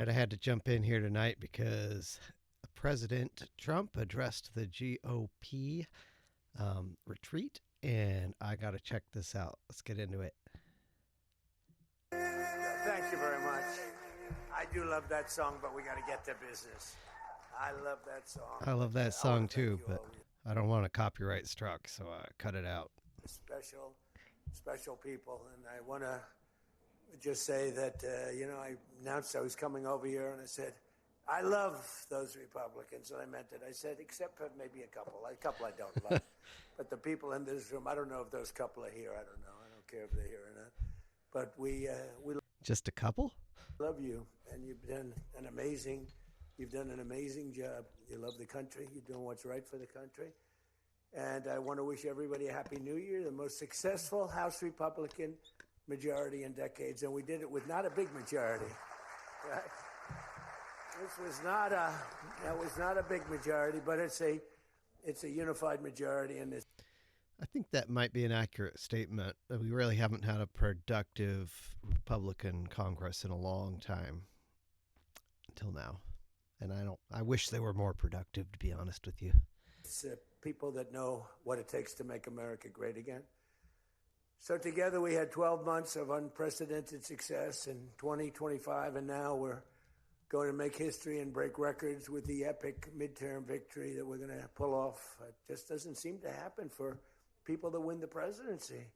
And I had to jump in here tonight because President Trump addressed the GOP retreat, and I got to check this out. Let's get into it. Thank you very much. I do love that song, but we got to get to business. I love that song. I love that song too, but I don't want a copyright struck, so I cut it out. Special people, and I want to just say that, I announced I was coming over here, and I said, I love those Republicans, and I meant it. I said, except for maybe a couple I don't love. But the people in this room, I don't know if those couple are here. I don't know. I don't care if they're here or not. But we just a couple? Love you, and you've done an amazing job. You love the country. You're doing what's right for the country. And I want to wish everybody a Happy New Year, the most successful House Republican majority in decades. And we did it with not a big majority. Right? That was not a big majority, but it's a unified majority in this. I think that might be an accurate statement. We really haven't had a productive Republican Congress in a long time until now. And I wish they were more productive, to be honest with you. It's people that know what it takes to make America great again. So together we had 12 months of unprecedented success in 2025, and now we're going to make history and break records with the epic midterm victory that we're going to pull off. It just doesn't seem to happen for people that win the presidency.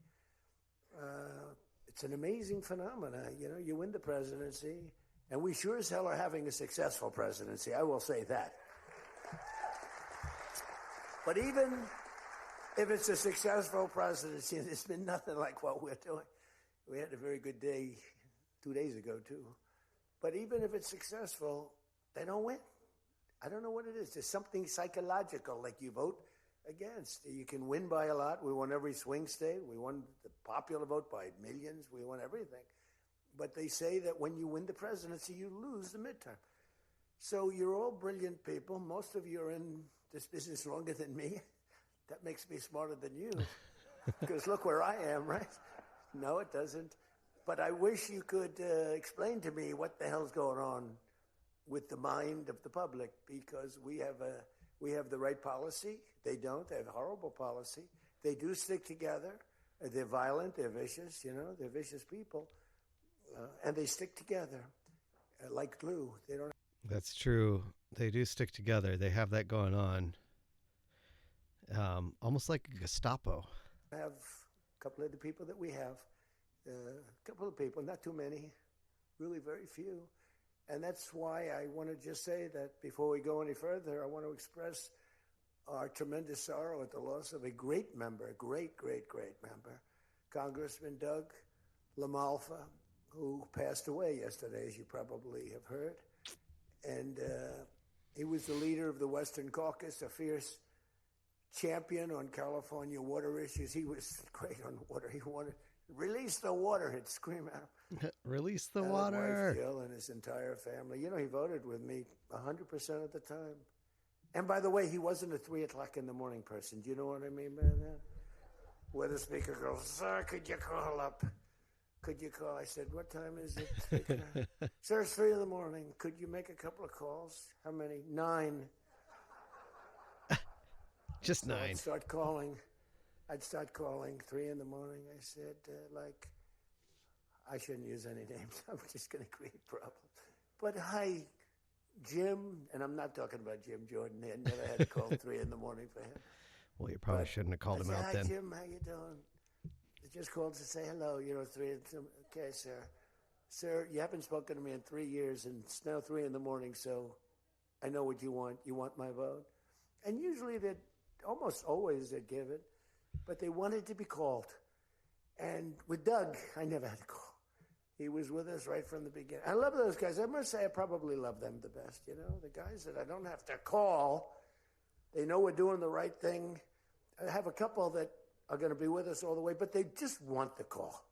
It's an amazing phenomenon. You win the presidency, and we sure as hell are having a successful presidency. I will say that. But even if it's a successful presidency, there's been nothing like what we're doing. We had a very good day 2 days ago, too. But even if it's successful, they don't win. I don't know what it is. There's something psychological, like you vote against. You can win by a lot. We won every swing state. We won the popular vote by millions. We won everything. But they say that when you win the presidency, you lose the midterm. So you're all brilliant people. Most of you are in this business longer than me. That makes me smarter than you. Because look where I am, right? No, it doesn't. But I wish you could explain to me what the hell's going on with the mind of the public, because we have the right policy. They don't. They have horrible policy. They do stick together. They're violent. They're vicious. They're vicious people. And they stick together like glue. They don't. That's true. They do stick together. They have that going on. Almost like a Gestapo. I have a couple of the people that we have. A couple of people, not too many, really very few. And that's why I want to just say that before we go any further, I want to express our tremendous sorrow at the loss of a great member, a great member, Congressman Doug LaMalfa, who passed away yesterday, as you probably have heard. And he was the leader of the Western Caucus, a fierce champion on California water issues. He was great on water. He wanted release the water, he'd scream at him. Release the water. His wife, Jill, and his entire family. He voted with me 100% of the time. And by the way, he wasn't a 3 o'clock in the morning person. Do you know what I mean by that? Where the speaker goes, sir, could you call up? Could you call? I said, what time is it? Sir, it's 3 in the morning. Could you make a couple of calls? How many? 9. Just 9. I'd start calling 3 in the morning. I said, I shouldn't use any names. I'm just going to create problems. But hi, Jim, and I'm not talking about Jim Jordan. I never had to call 3 in the morning for him. Well, you probably shouldn't have called him out then. Hi, Jim, how you doing? I just called to say hello. 3 in the okay, sir. Sir, you haven't spoken to me in 3 years, and it's now 3 in the morning, so I know what you want. You want my vote? And usually almost always they'd give it. But they wanted to be called. And with Doug, I never had to call. He was with us right from the beginning. I love those guys. I must say I probably love them the best, the guys that I don't have to call. They know we're doing the right thing. I have a couple that are going to be with us all the way, but they just want the call.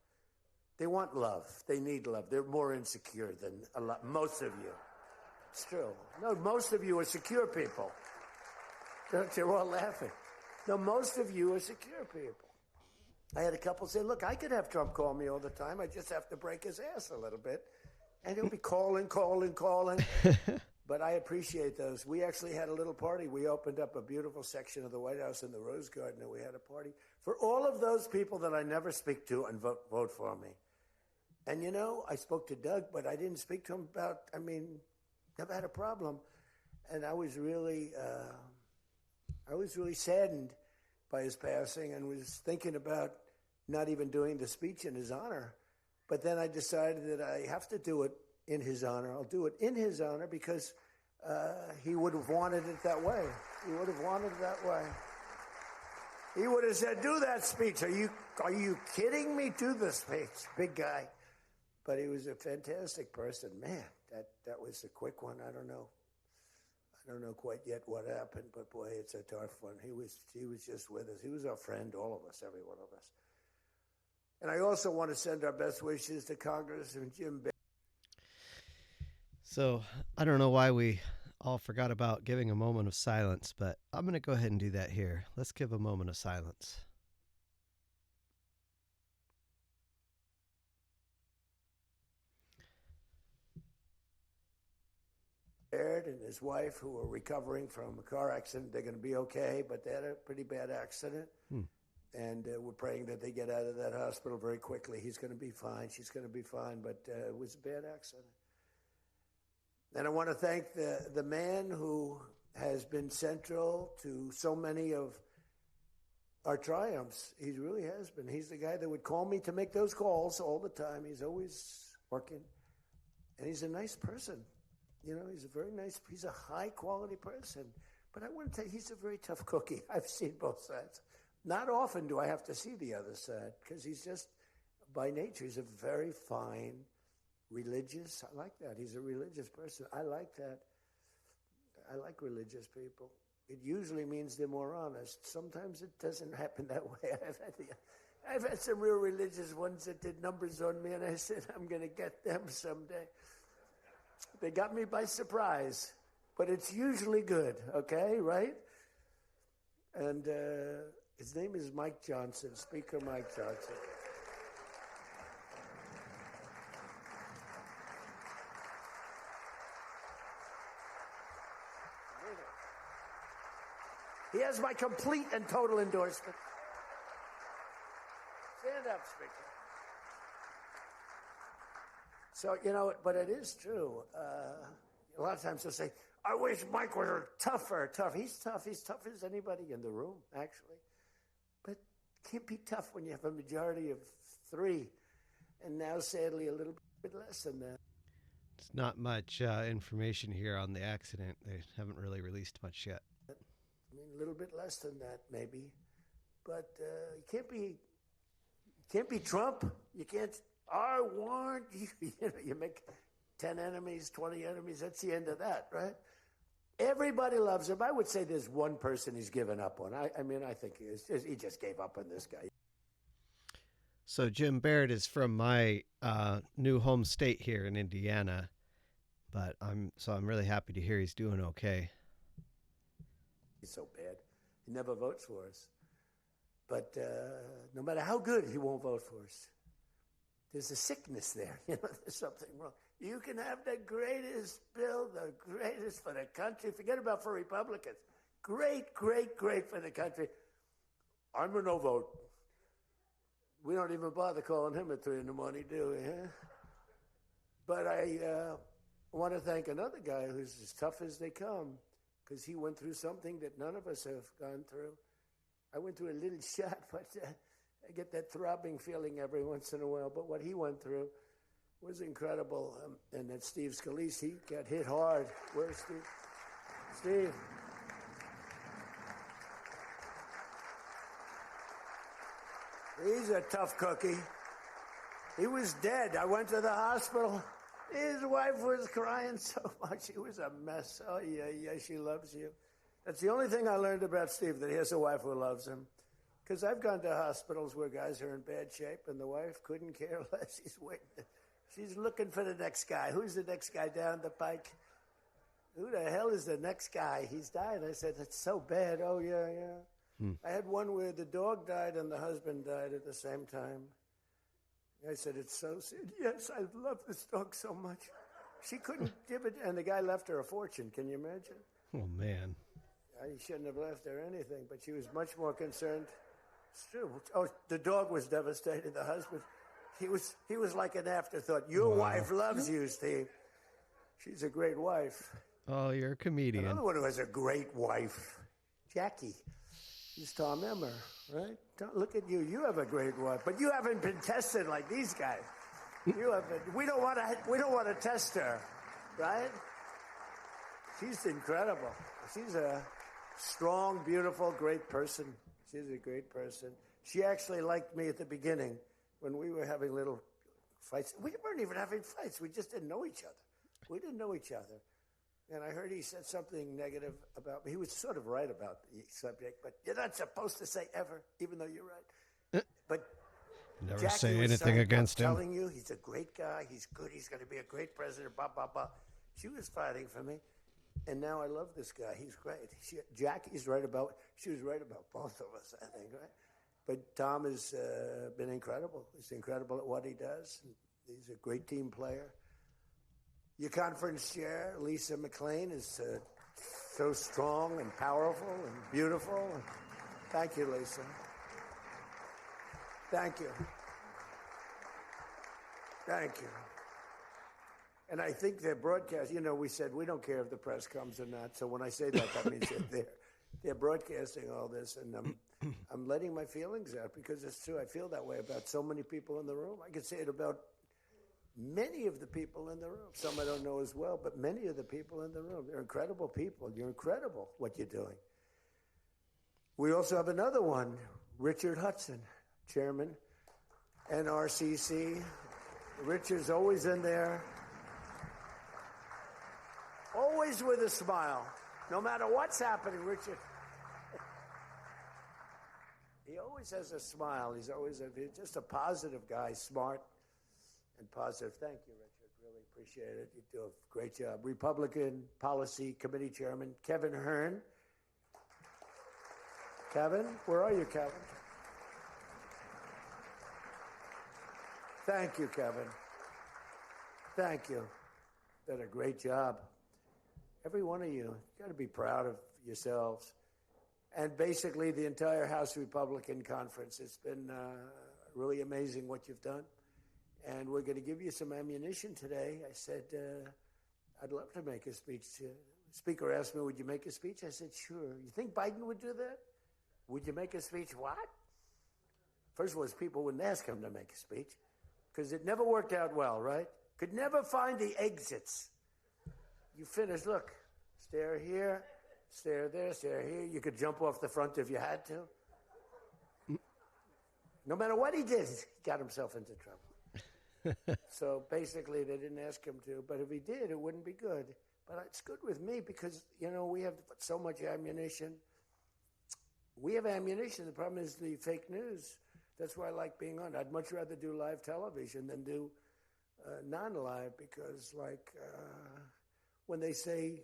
They want love. They need love. They're more insecure than most of you. It's true. No, most of you are secure people. You're all laughing. No, most of you are secure people. I had a couple say, look, I could have Trump call me all the time. I just have to break his ass a little bit. And he'll be calling. But I appreciate those. We actually had a little party. We opened up a beautiful section of the White House in the Rose Garden, and we had a party for all of those people that I never speak to and vote for me. And, I spoke to Doug, but I didn't speak to him never had a problem. And I was really saddened by his passing and was thinking about not even doing the speech in his honor. But then I decided that I have to do it in his honor. I'll do it in his honor because he would have wanted it that way. He would have wanted it that way. He would have said, do that speech. Are you kidding me? Do the speech, big guy. But he was a fantastic person. Man, that was a quick one. I don't know quite yet what happened, but boy, it's a tough one. He was just with us. He was our friend, all of us, every one of us. And I also want to send our best wishes to Congress and Jim Baird. So I don't know why we all forgot about giving a moment of silence, but I'm going to go ahead and do that here. Let's give a moment of silence. Baird and his wife, who are recovering from a car accident, they're going to be okay, but they had a pretty bad accident. And we're praying that they get out of that hospital very quickly. He's going to be fine. She's going to be fine, but it was a bad accident. And I want to thank the man who has been central to so many of our triumphs. He really has been. He's the guy that would call me to make those calls all the time. He's always working. And he's a nice person. He's a high-quality person. But I want to tell you, he's a very tough cookie. I've seen both sides. Not often do I have to see the other side, because he's just, by nature, he's a very fine, religious. I like that. He's a religious person. I like that. I like religious people. It usually means they're more honest. Sometimes it doesn't happen that way. I've had some real religious ones that did numbers on me, and I said, I'm going to get them someday. They got me by surprise, but it's usually good, okay, right? And his name is Mike Johnson, Speaker Mike Johnson. He has my complete and total endorsement. Stand up, Speaker. So, but it is true. A lot of times they'll say, I wish Mike was tougher. He's tough. He's tough as anybody in the room, actually. But can't be tough when you have a majority of 3. And now, sadly, a little bit less than that. It's not much information here on the accident. They haven't really released much yet. A little bit less than that, maybe. But you can't be Trump. You can't. I want you. You make 10 enemies, 20 enemies. That's the end of that, right? Everybody loves him. I would say there's one person he's given up on. I think he just gave up on this guy. So Jim Baird is from my new home state here in Indiana, but I'm really happy to hear he's doing okay. He's so bad. He never votes for us. But no matter how good, he won't vote for us. There's a sickness there. There's something wrong. You can have the greatest bill, the greatest for the country. Forget about for Republicans. Great, great, great for the country. I'm a no vote. We don't even bother calling him at 3 in the morning, do we? Huh? But I want to thank another guy who's as tough as they come, because he went through something that none of us have gone through. I went through a little shot, but I get that throbbing feeling every once in a while. But what he went through was incredible. And that Steve Scalise, he got hit hard. Where's Steve? Steve. He's a tough cookie. He was dead. I went to the hospital. His wife was crying so much. He was a mess. Oh, yeah, she loves you. That's the only thing I learned about Steve, that he has a wife who loves him. Because I've gone to hospitals where guys are in bad shape, and the wife couldn't care less. She's waiting. She's looking for the next guy. Who's the next guy down the pike? Who the hell is the next guy? He's died. I said, that's so bad. Oh, yeah. I had one where the dog died and the husband died at the same time. I said, it's so sad. Yes, I love this dog so much. She couldn't give it, and the guy left her a fortune. Can you imagine? Oh, man. He shouldn't have left her anything, but she was much more concerned. It's true. Oh, the dog was devastated. The husband, he was like an afterthought. Your wife loves you, Steve. She's a great wife. Oh, you're a comedian. Another one who has a great wife, Jackie. She's Tom Emmer, right? Look at you. You have a great wife, but you haven't been tested like these guys. You haven't. We don't want to test her, right? She's incredible. She's a strong, beautiful, great person. She's a great person. She actually liked me at the beginning when we were having little fights. We weren't even having fights. We just didn't know each other. We didn't know each other. And I heard he said something negative about me. He was sort of right about the subject, but you're not supposed to say ever, even though you're right. But Never Jackie say was anything saying, against I'm him. telling you, he's a great guy. He's good. He's going to be a great president, blah, blah, blah. She was fighting for me. And now I love this guy. He's great. She was right about both of us, I think, right? But Tom has been incredible. He's incredible at what he does. He's a great team player. Your conference chair, Lisa McLean, is so strong and powerful and beautiful. Thank you, Lisa. Thank you. Thank you. And I think their broadcast, we said we don't care if the press comes or not. So when I say that, that means they're broadcasting all this. And I'm letting my feelings out because it's true. I feel that way about so many people in the room. I could say it about many of the people in the room. Some I don't know as well, but many of the people in the room. They're incredible people. You're incredible what you're doing. We also have another one, Richard Hudson, Chairman, NRCC. Richard's always in there. Always with a smile. No matter what's happening, Richard. He always has a smile. He's just a positive guy, smart and positive. Thank you, Richard. Really appreciate it. You do a great job. Republican Policy Committee Chairman, Kevin Hearn. Kevin, where are you, Kevin? Thank you, Kevin. Thank you. Did a great job. Every one of you got to be proud of yourselves. And basically the entire House Republican Conference. It's been really amazing what you've done. And we're going to give you some ammunition today. I said, I'd love to make a speech. The Speaker asked me, would you make a speech? I said, sure. You think Biden would do that? Would you make a speech? What? First of all, people wouldn't ask him to make a speech because it never worked out well, right? Could never find the exits. You finish, look, stare here, stare there, stare here. You could jump off the front if you had to. No matter what he did, he got himself into trouble. So basically, they didn't ask him to. But if he did, it wouldn't be good. But it's good with me because, we have so much ammunition. We have ammunition. The problem is the fake news. That's why I like being on. I'd much rather do live television than do non-live because, when they say,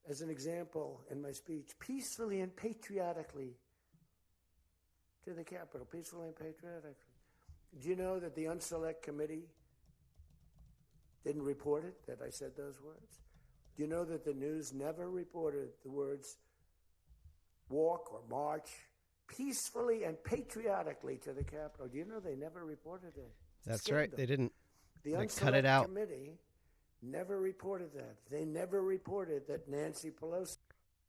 as an example in my speech, peacefully and patriotically to the Capitol, peacefully and patriotically. Do you know that the Unselect Committee didn't report it, that I said those words? Do you know that the news never reported the words walk or march peacefully and patriotically to the Capitol? Do you know they never reported it? That's right. They didn't. The They Unselect cut it out. Committee never reported that. They never reported that Nancy Pelosi.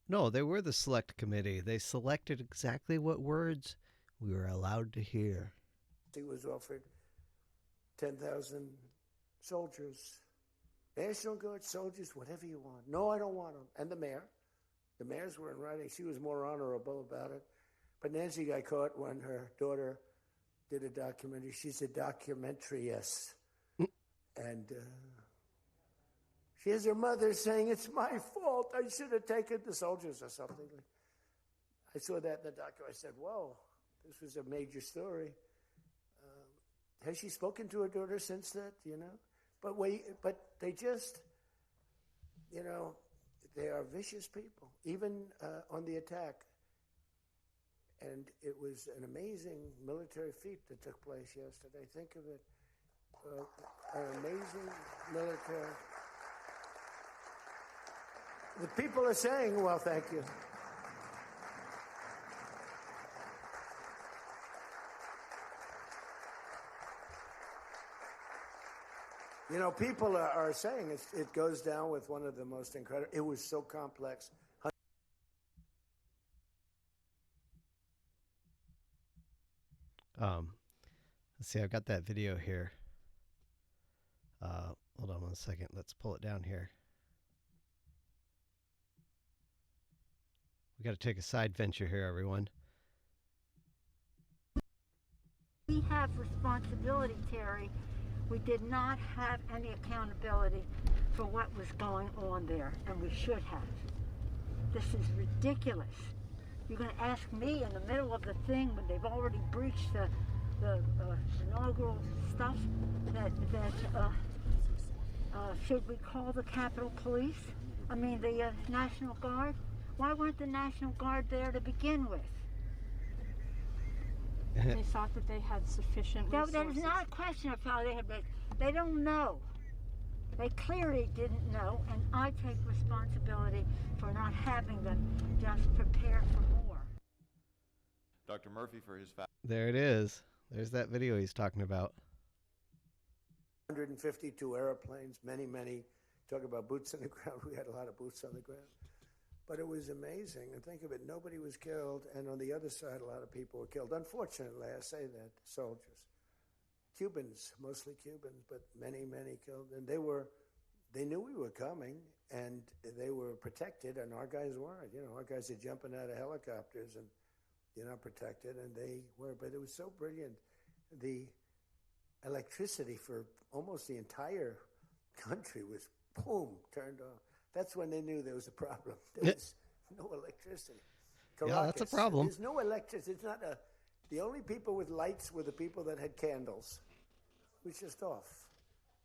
No, they were the select committee. They selected exactly what words we were allowed to hear. He was offered 10,000 soldiers, National Guard soldiers, whatever you want. No, I don't want them. And the mayor. The mayors were in writing. She was more honorable about it. But Nancy got caught when her daughter did a documentary. She's a documentariist. And she has her mother saying, it's my fault. I should have taken the soldiers or something. I saw that in the documentary. I said, whoa, this was a major story. Has she spoken to her daughter since that, But they just, they are vicious people, even on the attack. And it was an amazing military feat that took place yesterday. Think of it. An amazing military. The people are saying, well, thank you. You know, people are saying it goes down with one of the most incredible. It was so complex. Let's see, I've got that video here. Hold on 1 second. Let's pull it down here. We got to take a side venture here, everyone. We have responsibility, Terry. We did not have any accountability for what was going on there, and we should have. This is ridiculous. You're going to ask me in the middle of the thing when they've already breached the inaugural stuff that should we call the Capitol Police? I mean the National Guard? Why weren't the National Guard there to begin with? They thought that they had sufficient resources. That is not a question of how they had been. They don't know. They clearly didn't know, and I take responsibility for not having them just prepare for more. Dr. Murphy for his There it is. There's that video he's talking about. 152 airplanes, many. Talk about boots on the ground. We had a lot of boots on the ground. But it was amazing. And think of it, nobody was killed. And on the other side, a lot of people were killed. Unfortunately, I say that, soldiers. Cubans, mostly Cubans, but many killed. And they knew we were coming, and they were protected, and our guys weren't. You know, our guys are jumping out of helicopters, and you're not protected, and they were. But it was so brilliant. The electricity for almost the entire country was, boom, turned off. That's when they knew there was a problem. There was no electricity. Caracas, yeah, that's a problem. There's no electricity. It's not the only people with lights were the people that had candles. It was just off.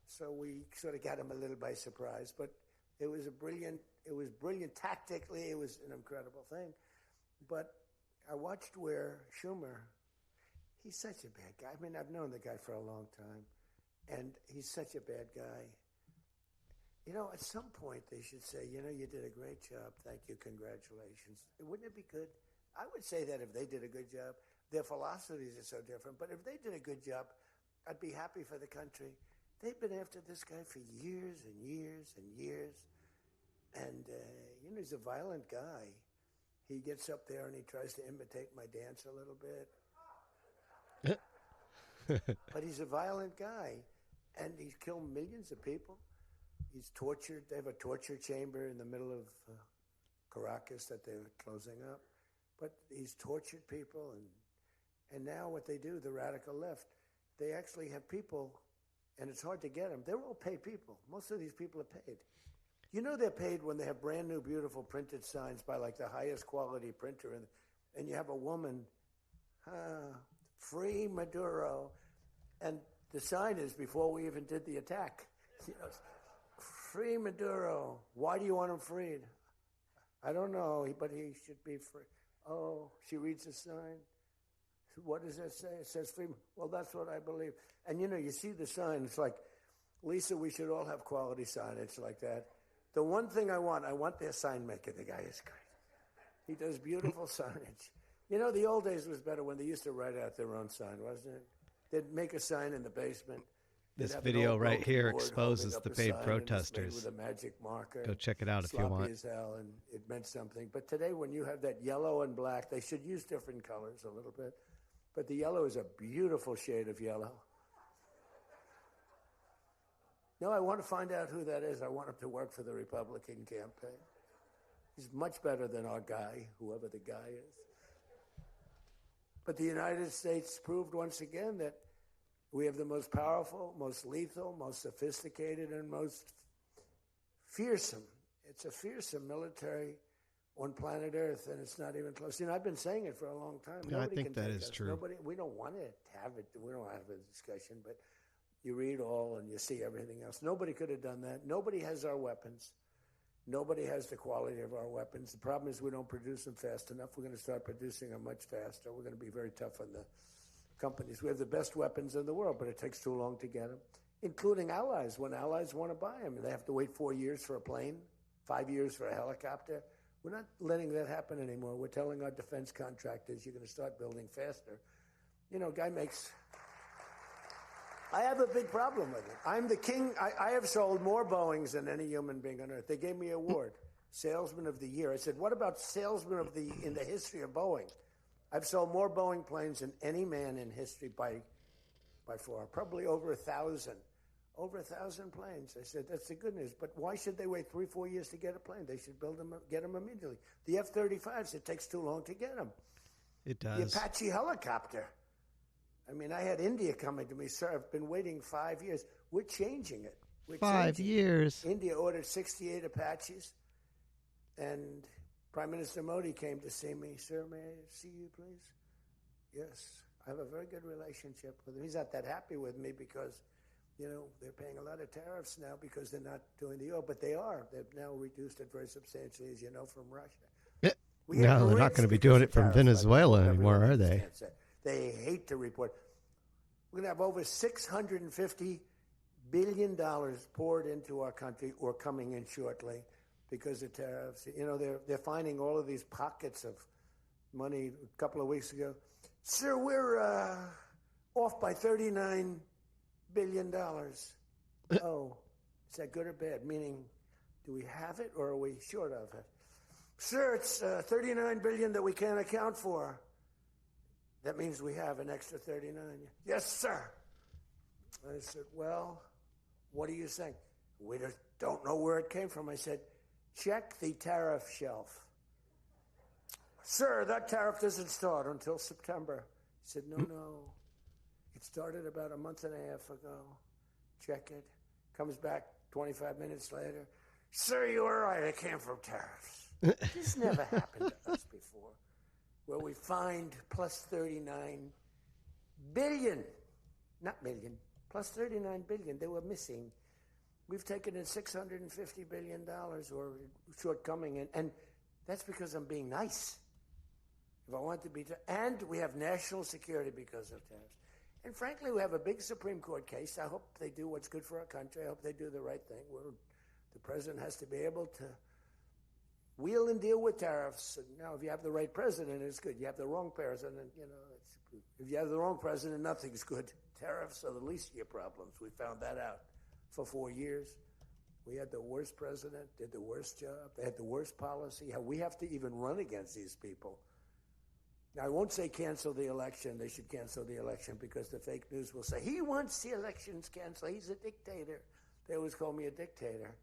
So we sort of got them a little by surprise. But it was brilliant tactically. It was an incredible thing. But I watched where Schumer, he's such a bad guy. I mean, I've known the guy for a long time. And he's such a bad guy. You know, at some point they should say, you know, you did a great job. Thank you. Congratulations. Wouldn't it be good? I would say that if they did a good job. Their philosophies are so different. But if they did a good job, I'd be happy for the country. They've been after this guy for years and years and years. And, you know, he's a violent guy. He gets up there and he tries to imitate my dance a little bit. But he's a violent guy. And he's killed millions of people. He's tortured. They have a torture chamber in the middle of Caracas that they're closing up. But he's tortured people. And now what they do, the radical left, they actually have people, and it's hard to get them. They're all paid people. Most of these people are paid. You know they're paid when they have brand new, beautiful printed signs by like the highest quality printer. And you have a woman, free Maduro. And the sign is before we even did the attack. You know, free Maduro. Why do you want him freed? I don't know, but he should be free. Oh, she reads the sign. What does that say? It says free. Well, that's what I believe. And, you know, you see the sign. It's like, Lisa, we should all have quality signage like that. The one thing I want their sign maker. The guy is great. He does beautiful signage. You know, the old days was better when they used to write out their own sign, wasn't it? They'd make a sign in the basement. This video right here exposes the paid protesters. With a magic marker. Go check it out if you want. Sloppy as hell, and it meant something. But today, when you have that yellow and black, they should use different colors a little bit. But the yellow is a beautiful shade of yellow. No, I want to find out who that is. I want him to work for the Republican campaign. He's much better than our guy, whoever the guy is. But the United States proved once again that we have the most powerful, most lethal, most sophisticated, and most fearsome. It's a fearsome military on planet Earth, and it's not even close. You know, I've been saying it for a long time. Yeah, I think that is true. We don't want to have it. We don't have a discussion, but you read all and you see everything else. Nobody could have done that. Nobody has our weapons. Nobody has the quality of our weapons. The problem is we don't produce them fast enough. We're going to start producing them much faster. We're going to be very tough on the companies. We have the best weapons in the world, but it takes too long to get them, including allies. When allies want to buy them, they have to wait 4 years for a plane, 5 years for a helicopter. We're not letting that happen anymore. We're telling our defense contractors, you're going to start building faster. You know, guy makes... I have a big problem with it. I'm the king. I have sold more Boeings than any human being on earth. They gave me an award, Salesman of the Year. I said, what about Salesman of the in the history of Boeing? I've sold more Boeing planes than any man in history by far, probably over 1,000. Over 1,000 planes. I said, that's the good news. But why should they wait 3-4 years to get a plane? They should build them, get them immediately. The F-35s, it takes too long to get them. It does. The Apache helicopter. I mean, I had India coming to me, sir, I've been waiting 5 years. We're changing it. We're 5 changing years. it. India ordered 68 Apaches, and Prime Minister Modi came to see me. Sir, may I see you, please? Yes. I have a very good relationship with him. He's not that happy with me because, you know, they're paying a lot of tariffs now because they're not doing the oil, but they are. They've now reduced it very substantially, as you know, from Russia. No, they're not going to be doing it from Venezuela anymore, are they? They hate to report. We're going to have over $650 billion poured into our country or coming in shortly because of tariffs. You know, they're finding all of these pockets of money. A couple of weeks ago, sir, we're off by $39 billion. Oh, is that good or bad? Meaning, do we have it or are we short of it? Sir, it's $39 billion that we can't account for. That means we have an extra 39. Yes, sir. I said, well, what are you saying? We just don't know where it came from. I said, check the tariff shelf. Sir, that tariff doesn't start until September. He said, no. It started about a month and a half ago. Check it. Comes back 25 minutes later. Sir, you were right. It came from tariffs. This never happened to us before. Where we find plus 39 billion, not million, plus 39 billion. They were missing. We've taken in $650 billion or shortcoming, and that's because I'm being nice. If I want to be, and we have national security because of tariffs. And frankly, we have a big Supreme Court case. I hope they do what's good for our country. I hope they do the right thing. The president has to be able to wheel and deal with tariffs. Now, if you have the right president, it's good. You have the wrong president, you know, if you have the wrong president, nothing's good. Tariffs are the least of your problems. We found that out for 4 years. We had the worst president, did the worst job. They had the worst policy. We have to even run against these people. Now, I won't say cancel the election. They should cancel the election because the fake news will say, he wants the elections canceled. He's a dictator. They always call me a dictator.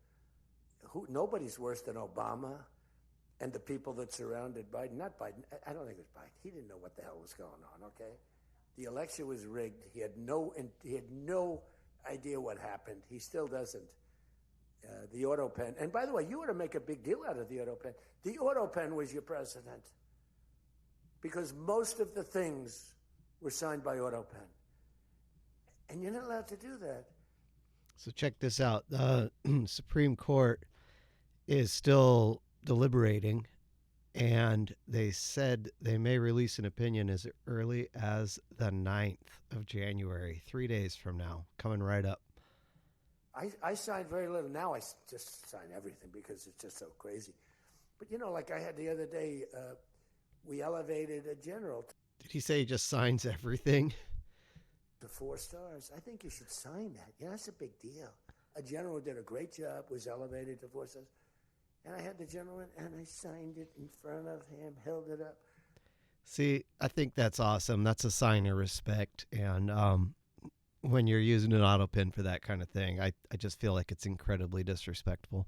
Nobody's worse than Obama and the people that surrounded Biden. Not Biden. I don't think it was Biden. He didn't know what the hell was going on, okay? The election was rigged. He had no idea what happened. He still doesn't. The auto pen. And by the way, you ought to make a big deal out of the auto pen. The auto pen was your president because most of the things were signed by auto pen. And you're not allowed to do that. So check this out. The Supreme Court is still deliberating, and they said they may release an opinion as early as the 9th of January, 3 days from now, coming right up. I signed very little. Now I just sign everything because it's just so crazy. But, you know, like I had the other day, we elevated a general. Did he say he just signs everything? To 4 stars. I think you should sign that. Yeah, that's a big deal. A general did a great job, was elevated to 4 stars. And I had the general in, and I signed it in front of him, held it up. See, I think that's awesome. That's a sign of respect. And when you're using an auto pen for that kind of thing, I just feel like it's incredibly disrespectful.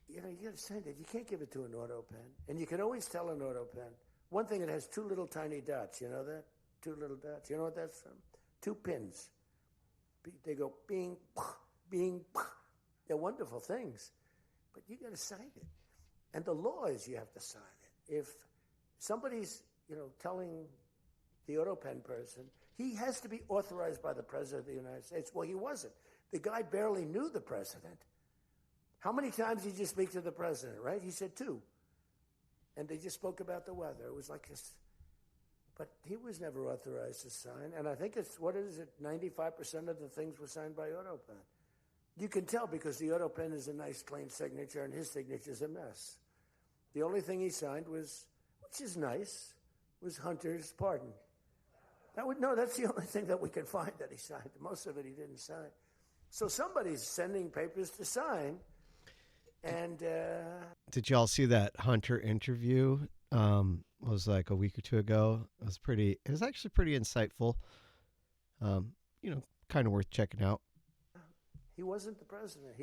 You know, you got to sign it. You can't give it to an auto pen. And you can always tell an auto pen. One thing, it has 2 little tiny dots. You know that? 2 little dots. You know what that's from? 2 pins. They go bing, bing. They're wonderful things. But you got to sign it. And the law is you have to sign it. If somebody's, you know, telling the auto pen person, he has to be authorized by the President of the United States. Well, he wasn't. The guy barely knew the President. How many times did you speak to the President, right? He said 2. And they just spoke about the weather. It was like this. But he was never authorized to sign. And I think it's, 95% of the things were signed by auto pen. You can tell because the auto pen is a nice, clean signature, and his signature is a mess. The only thing he signed was, which is nice, was Hunter's pardon. That's the only thing that we can find that he signed. Most of it he didn't sign. So somebody's sending papers to sign, and Did y'all see that Hunter interview? It was like a week or two ago. It was actually pretty insightful. Kind of worth checking out. he wasn't the president.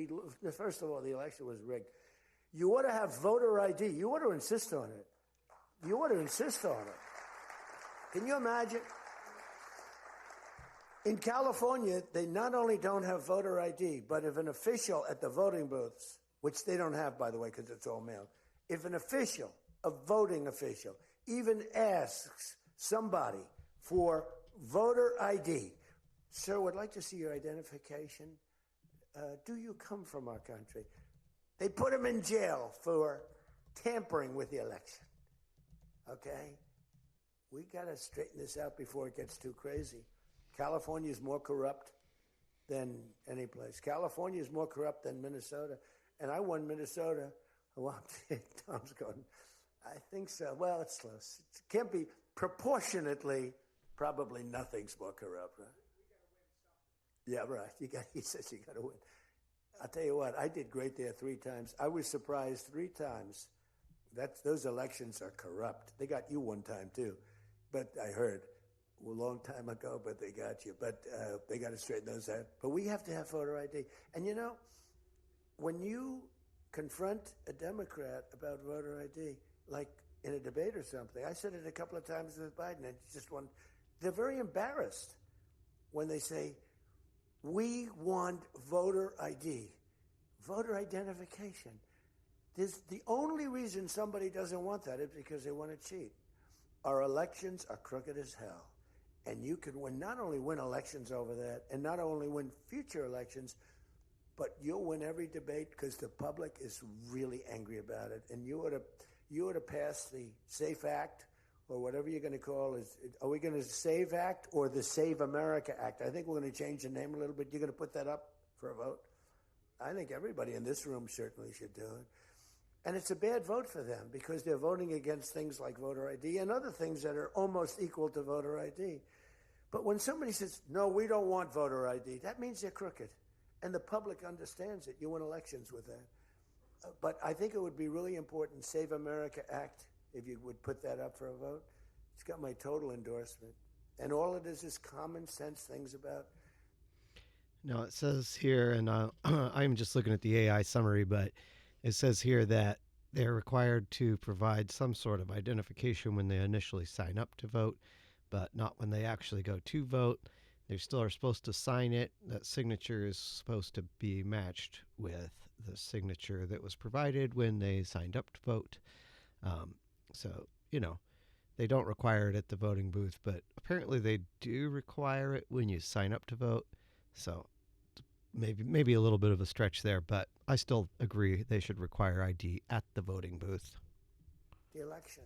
First of all, the election was rigged. You ought to have voter ID. You ought to insist on it. You ought to insist on it. Can you imagine? In California, they not only don't have voter ID, but if an official at the voting booths, which they don't have, by the way, because it's all mail, if an official, a voting official, even asks somebody for voter ID, sir, would like to see your identification. Do you come from our country? They put him in jail for tampering with the election. Okay? We got to straighten this out before it gets too crazy. California is more corrupt than any place. California is more corrupt than Minnesota. And I won Minnesota. Well, Tom's going, I think so. Well, it's close. It can't be proportionately, probably nothing's more corrupt, right? Yeah, right. He says you got to win. I'll tell you what, I did great there 3 times. I was surprised 3 times. Those elections are corrupt. They got you 1 time, too. But I heard a long time ago, but they got you. But they got to straighten those out. But we have to have voter ID. And when you confront a Democrat about voter ID, like in a debate or something, I said it a couple of times with Biden, and it's just one, they're very embarrassed when they say, we want voter ID, voter identification. The only reason somebody doesn't want that is because they want to cheat. Our elections are crooked as hell. And you can not only win elections over that, and not only win future elections, but you'll win every debate because the public is really angry about it. And you ought to pass the SAFE Act, or whatever you're going to call it. Are we going to SAVE Act or the Save America Act? I think we're going to change the name a little bit. You're going to put that up for a vote? I think everybody in this room certainly should do it. And it's a bad vote for them because they're voting against things like voter ID and other things that are almost equal to voter ID. But when somebody says, no, we don't want voter ID, that means they're crooked. And the public understands it. You win elections with that. But I think it would be really important, Save America Act, if you would put that up for a vote. It's got my total endorsement. And all it is common sense things about. No, it says here, and I'm just looking at the AI summary, but it says here that they're required to provide some sort of identification when they initially sign up to vote, but not when they actually go to vote. They still are supposed to sign it. That signature is supposed to be matched with the signature that was provided when they signed up to vote. So, they don't require it at the voting booth, but apparently they do require it when you sign up to vote. So maybe a little bit of a stretch there, but I still agree they should require ID at the voting booth. The election.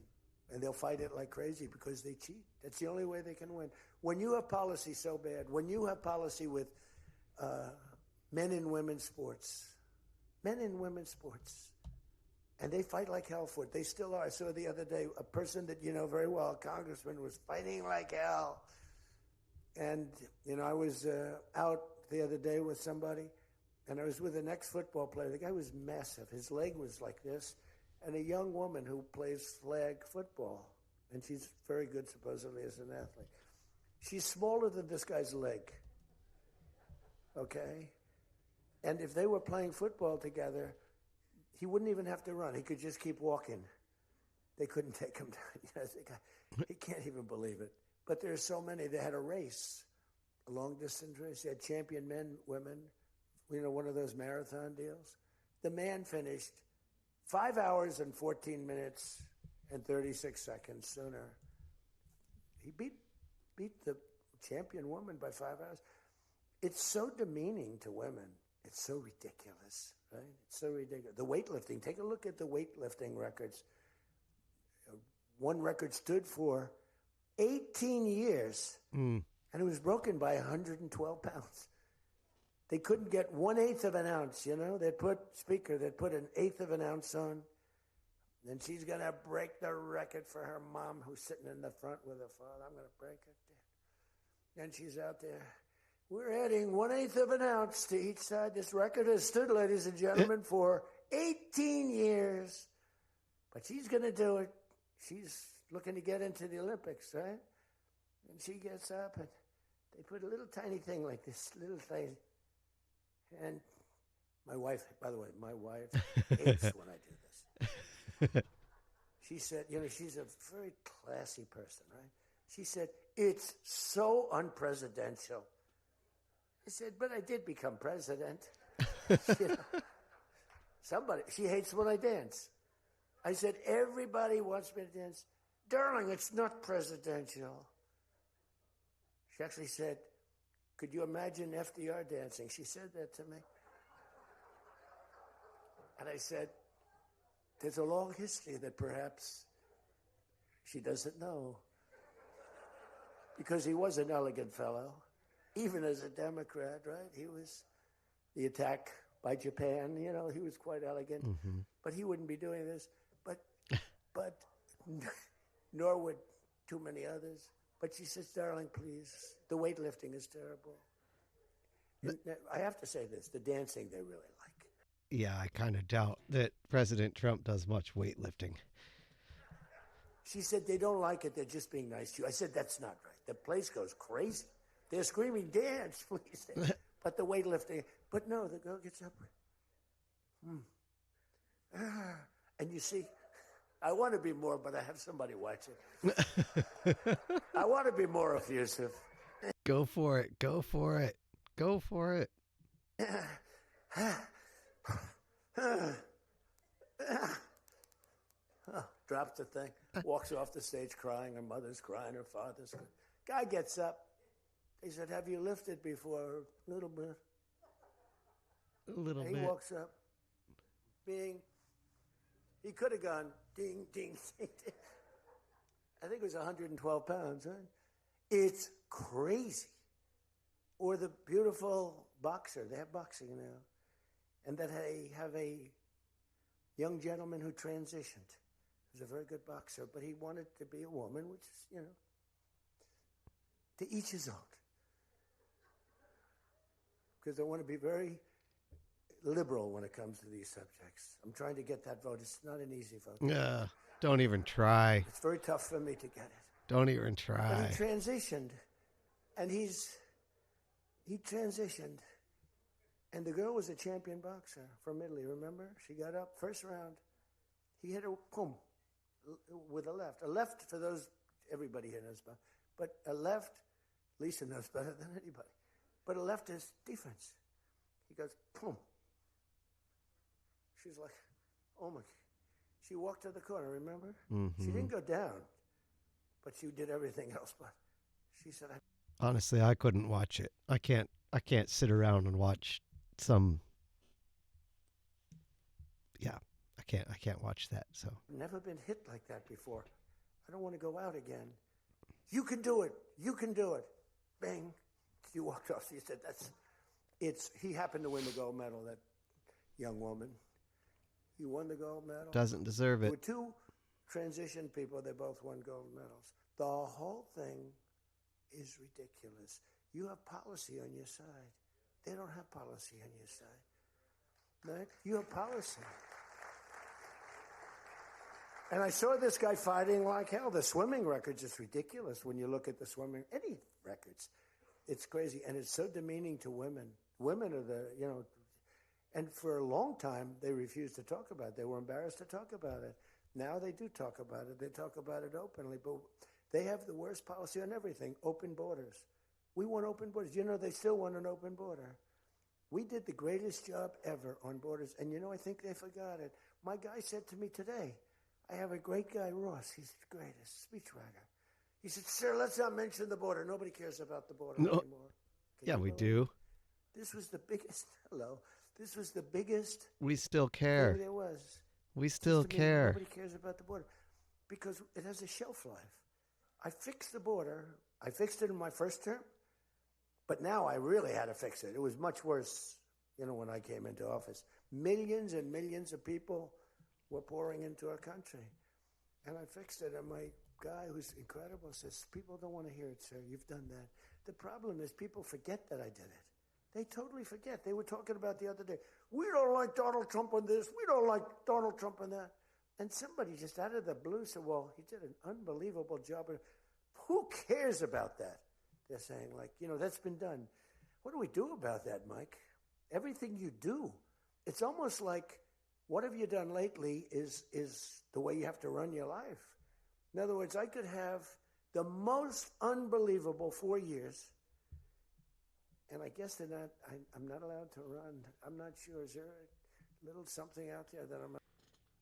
And they'll fight it like crazy because they cheat. That's the only way they can win. When you have policy so bad, when you have policy with men and women's sports, and they fight like hell for it. They still are. I saw the other day a person that you know very well, a congressman, was fighting like hell. And, I was out the other day with somebody, and I was with an ex-football player. The guy was massive. His leg was like this. And a young woman who plays flag football. And she's very good, supposedly, as an athlete. She's smaller than this guy's leg. Okay? And if they were playing football together, he wouldn't even have to run. He could just keep walking. They couldn't take him down. He can't even believe it. But there's so many. They had a race, a long-distance race. They had champion men, women, one of those marathon deals. The man finished 5 hours and 14 minutes and 36 seconds sooner. He beat the champion woman by 5 hours. It's so demeaning to women. It's so ridiculous, right? It's so ridiculous. The weightlifting, take a look at the weightlifting records. One record stood for 18 years, and it was broken by 112 pounds. They couldn't get 1/8 of an ounce, you know. They'd put an eighth of an ounce on. Then she's going to break the record for her mom, who's sitting in the front with her father. I'm going to break it. Then she's out there. We're adding 1/8 of an ounce to each side. This record has stood, ladies and gentlemen, for 18 years. But she's going to do it. She's looking to get into the Olympics, right? And she gets up, and they put a little tiny thing like this, little thing. And my wife, by the way, hates when I do this. She said, you know, she's a very classy person, right? She said, it's so unpresidential. I said, but I did become president. You know, she hates when I dance. I said, everybody wants me to dance. Darling, it's not presidential. She actually said, could you imagine FDR dancing? She said that to me. And I said, there's a long history that perhaps she doesn't know. Because he was an elegant fellow, even as a Democrat, right? He was the attack by Japan, you know, he was quite elegant. Mm-hmm. But he wouldn't be doing this. But nor would too many others. But she says, darling, please, the weightlifting is terrible. And I have to say this, the dancing they really like. Yeah, I kind of doubt that President Trump does much weightlifting. She said, they don't like it, they're just being nice to you. I said, that's not right. The place goes crazy. They're screaming, dance, please. But the weightlifting, but no, the girl gets up. And you see, I want to be more, but I have somebody watching. I want to be more effusive. Go for it. Go for it. Go for it. Drops the thing, walks off the stage crying. Her mother's crying, her father's crying. Guy gets up. He said, have you lifted before? A little bit. A little bit. He walks up. Bing. He could have gone ding, ding, ding, ding. I think it was 112 pounds, right? It's crazy. Or the beautiful boxer. They have boxing now. And that they have a young gentleman who transitioned. He was a very good boxer, but he wanted to be a woman, which is, you know, to each his own. Because I want to be very liberal when it comes to these subjects. I'm trying to get that vote. It's not an easy vote. Don't even try. It's very tough for me to get it. Don't even try. But he transitioned, and he transitioned, and the girl was a champion boxer from Italy, remember? She got up, first round. He hit her, boom, with a left. A left, for those, everybody here knows about, but a left, Lisa knows better than anybody, but a left is defense. He goes, boom. She's like, oh my. She walked to the corner, remember? Mm-hmm. She didn't go down, but she did everything else. But she said, honestly, I couldn't watch it. I can't sit around and watch some. Yeah, I can't watch that. So never been hit like that before. I don't want to go out again. You can do it. You can do it. Bang. She walked off. She said, he happened to win the gold medal, that young woman. He won the gold medal. Doesn't deserve it. There were two transition people. They both won gold medals. The whole thing is ridiculous. You have policy on your side. They don't have policy on your side. Right? You have policy. And I saw this guy fighting like hell. The swimming records is ridiculous when you look at the swimming, any records. It's crazy. And it's so demeaning to women. Women are the, you know, and for a long time, they refused to talk about it. They were embarrassed to talk about it. Now they do talk about it. They talk about it openly. But they have the worst policy on everything, open borders. We want open borders. You know, they still want an open border. We did the greatest job ever on borders. And, you know, I think they forgot it. My guy said to me today, I have a great guy, Ross. He's the greatest speechwriter. He said, sir, let's not mention the border. Nobody cares about the border anymore. Yeah, we do. This was the biggest, this was the biggest. We still care. There was. We still care. Nobody cares about the border because it has a shelf life. I fixed the border. I fixed it in my first term, But now I really had to fix it. It was much worse, when I came into office. Millions and millions of people were pouring into our country. And I fixed it. And my guy, who's incredible, says, people don't want to hear it, sir. You've done that. The problem is people forget that I did it. They totally forget. They were talking about the other day, we don't like Donald Trump on this. We don't like Donald Trump on that. And somebody just out of the blue said, well, he did an unbelievable job. Who cares about that? They're saying, that's been done. What do we do about that, Mike? Everything you do. It's almost like what have you done lately is the way you have to run your life. In other words, I could have the most unbelievable 4 years, and I guess I'm not allowed to run. I'm not sure. Is there a little something out there that I'm not?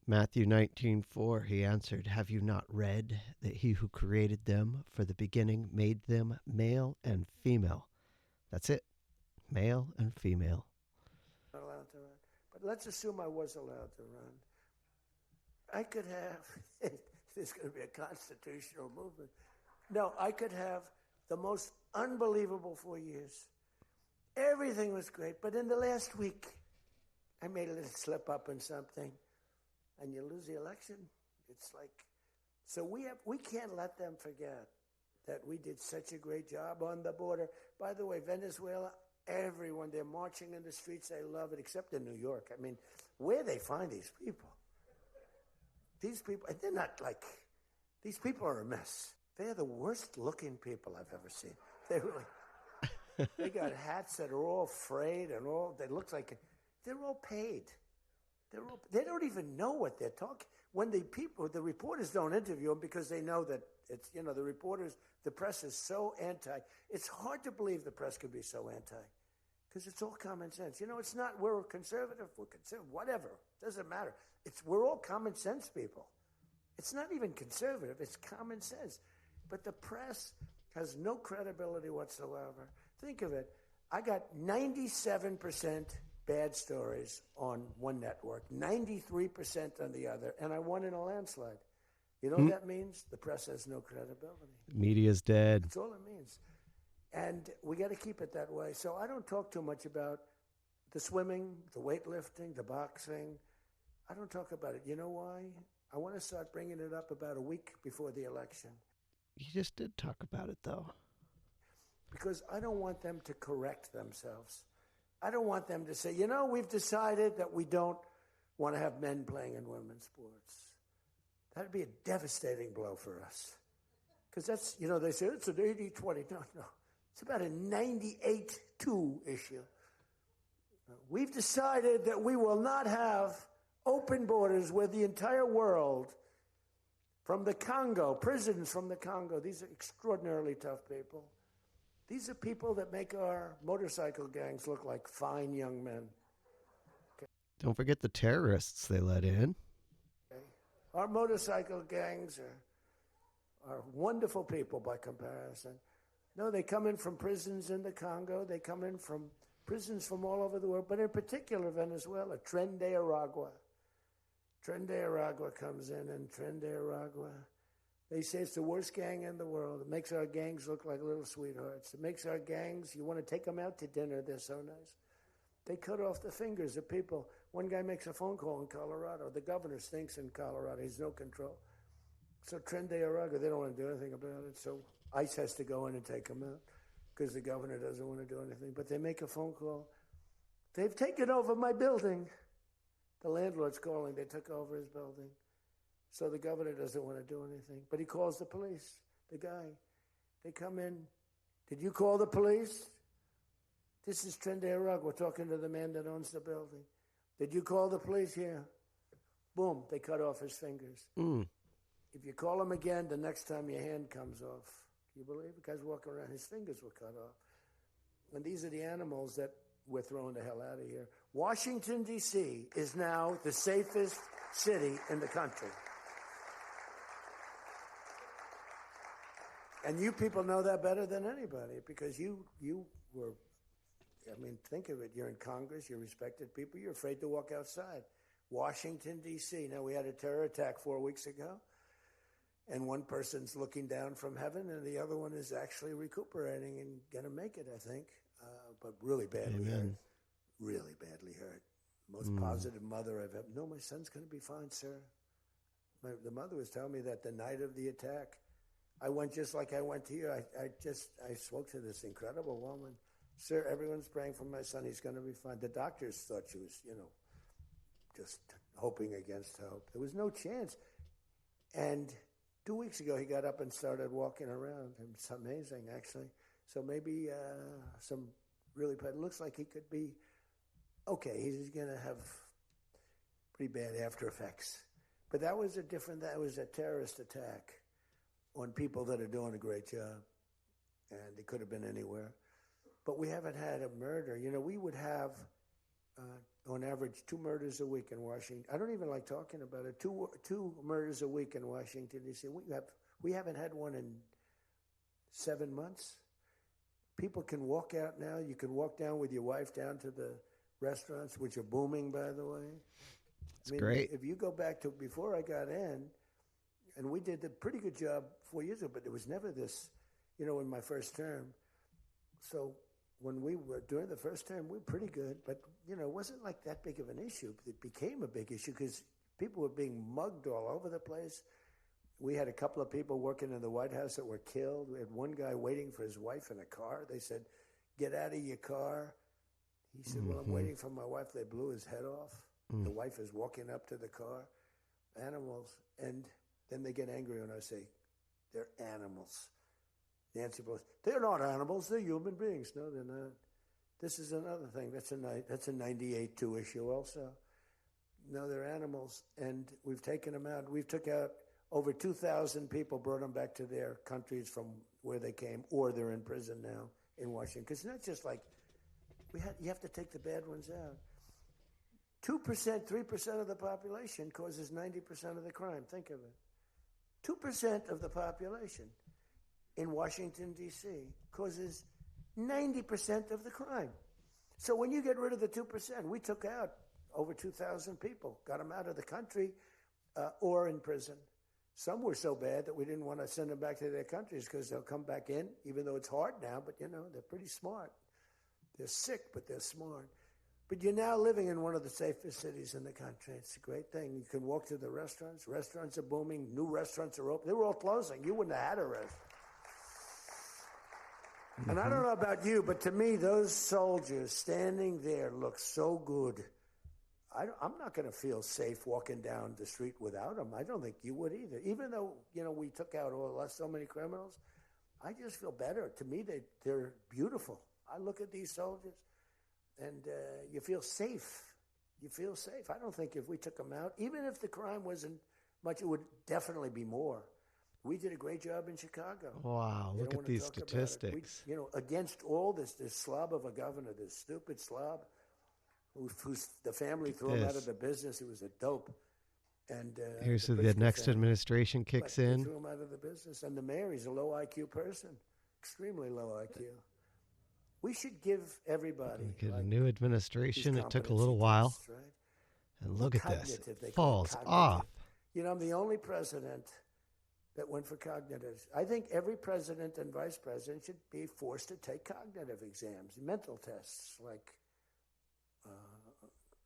Matthew 19:4, he answered, have you not read that he who created them for the beginning made them male and female? That's it, male and female. Not allowed to run. But let's assume I was allowed to run. I could have, there's going to be a constitutional movement. No, I could have the most unbelievable 4 years. Everything was great. But in the last week, I made a little slip up in something. And you lose the election. It's like, so we can't let them forget that we did such a great job on the border. By the way, Venezuela, everyone, they're marching in the streets. They love it, except in New York. I mean, where they find these people? These people, and they're not these people are a mess. They're the worst looking people I've ever seen. They really, they got hats that are all frayed and they look like, they're all paid. They don't even know what they're talking. When the reporters don't interview them because they know that it's, the press is so anti. It's hard to believe the press could be so anti because it's all common sense. It's not, we're conservative, whatever. Doesn't matter. We're all common sense people. It's not even conservative. It's common sense. But the press has no credibility whatsoever. Think of it. I got 97% bad stories on one network, 93% on the other, and I won in a landslide. You know what that means? The press has no credibility. Media's dead. That's all it means. And we got to keep it that way. So I don't talk too much about the swimming, the weightlifting, the boxing. I don't talk about it. You know why? I want to start bringing it up about a week before the election. You just did talk about it, though. Because I don't want them to correct themselves. I don't want them to say, we've decided that we don't want to have men playing in women's sports. That would be a devastating blow for us. Because that's, they say it's an 80-20. No. It's about a 98-2 issue. We've decided that we will not have open borders where the entire world, from the Congo, prisons from the Congo, these are extraordinarily tough people. These are people that make our motorcycle gangs look like fine young men. Okay. Don't forget the terrorists they let in. Okay. Our motorcycle gangs are wonderful people by comparison. No, they come in from prisons in the Congo. They come in from prisons from all over the world, but in particular Venezuela. Tren de Aragua. Tren de Aragua comes in, and Tren de Aragua, they say it's the worst gang in the world. It makes our gangs look like little sweethearts. It makes our gangs, you want to take them out to dinner, they're so nice. They cut off the fingers of people. One guy makes a phone call in Colorado. The governor stinks in Colorado. He's no control. So Tren de Aragua, they don't want to do anything about it. So ICE has to go in and take them out because the governor doesn't want to do anything. But they make a phone call. They've taken over my building. The landlord's calling. They took over his building. So the governor doesn't want to do anything. But he calls the police, the guy. They come in. Did you call the police? This is Tren de Aragua. We're talking to the man that owns the building. Did you call the police? Yeah. Boom, they cut off his fingers. If you call him again, the next time your hand comes off. Can you believe it? The guy's walking around, his fingers were cut off. And these are the animals that we're throwing the hell out of here. Washington, D.C. is now the safest city in the country. And you people know that better than anybody because you were, think of it. You're in Congress. You're respected people. You're afraid to walk outside. Washington, D.C. Now, we had a terror attack 4 weeks ago, and one person's looking down from heaven, and the other one is actually recuperating and going to make it, I think. but really badly hurt. Amen. Really badly hurt. Most positive mother I've ever. No, my son's going to be fine, sir. The mother was telling me that the night of the attack, I went just like I went to you. I spoke to this incredible woman. Sir, everyone's praying for my son. He's going to be fine. The doctors thought she was, just hoping against hope. There was no chance. And 2 weeks ago, he got up and started walking around. It's amazing, actually. So maybe some really bad. It looks like he could be okay. He's going to have pretty bad after effects. But that was a terrorist attack on people that are doing a great job. And it could have been anywhere. But we haven't had a murder. We would have, on average, 2 murders a week in Washington. I don't even like talking about it. Two murders a week in Washington, D.C. We haven't had one in 7 months. People can walk out now. You can walk down with your wife down to the restaurants, which are booming, by the way. It's great. If you go back to before I got in, and we did a pretty good job 4 years ago, but there was never this, in my first term. So when we were during the first term, we were pretty good, but it wasn't like that big of an issue. It became a big issue because people were being mugged all over the place. We had a couple of people working in the White House that were killed. We had one guy waiting for his wife in a car. They said, "Get out of your car." He said, "Well, I'm waiting for my wife." They blew his head off. The wife is walking up to the car. Animals. And then they get angry when I say, "They're animals." Nancy Pelosi, "They're not animals, they're human beings." No, they're not. This is another thing. That's a 98-2 issue also. No, they're animals, and we've taken them out. We've took out over 2,000 people, brought them back to their countries from where they came, or they're in prison now in Washington. Because it's not just like, you have to take the bad ones out. 2%, 3% of the population causes 90% of the crime. Think of it. 2% of the population in Washington, D.C. causes 90% of the crime. So when you get rid of the 2%, we took out over 2,000 people, got them out of the country or in prison. Some were so bad that we didn't want to send them back to their countries because they'll come back in, even though it's hard now, but they're pretty smart. They're sick, but they're smart. But you're now living in one of the safest cities in the country. It's a great thing. You can walk to the restaurants. Restaurants are booming. New restaurants are open. They were all closing. You wouldn't have had a restaurant. And I don't know about you, but to me, those soldiers standing there look so good. I'm not going to feel safe walking down the street without them. I don't think you would either. Even though, we took out so many criminals, I just feel better. To me, they're beautiful. I look at these soldiers, and you feel safe. You feel safe. I don't think if we took them out, even if the crime wasn't much, it would definitely be more. We did a great job in Chicago. Wow, look at these statistics. Against all this slob of a governor, this stupid slob, who's the family threw him out of the business. He was a dope. And here's the next administration kicks in. They threw him out of the business. And the mayor, he's a low IQ person, extremely low IQ. We should give everybody. Get a new administration. It took a little while. Tests, right? And look at this. It Falls off. I'm the only president that went for cognitive. I think every president and vice president should be forced to take cognitive exams, mental tests, like,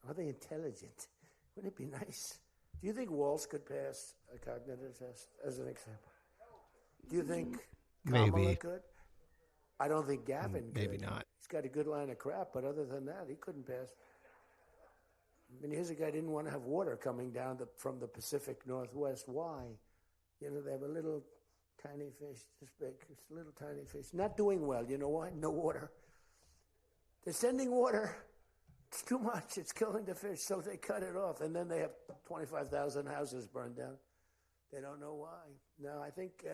are they intelligent? Wouldn't it be nice? Do you think Walsh could pass a cognitive test, as an example? Do you think Kamala could? I don't think Gavin could. Maybe not. He's got a good line of crap, but other than that, he couldn't pass. Here's a guy who didn't want to have water coming down from the Pacific Northwest. Why? They have a little tiny fish, this big, it's a little tiny fish. Not doing well. You know why? No water. They're sending water. It's too much. It's killing the fish, so they cut it off. And then they have 25,000 houses burned down. They don't know why. No, I think,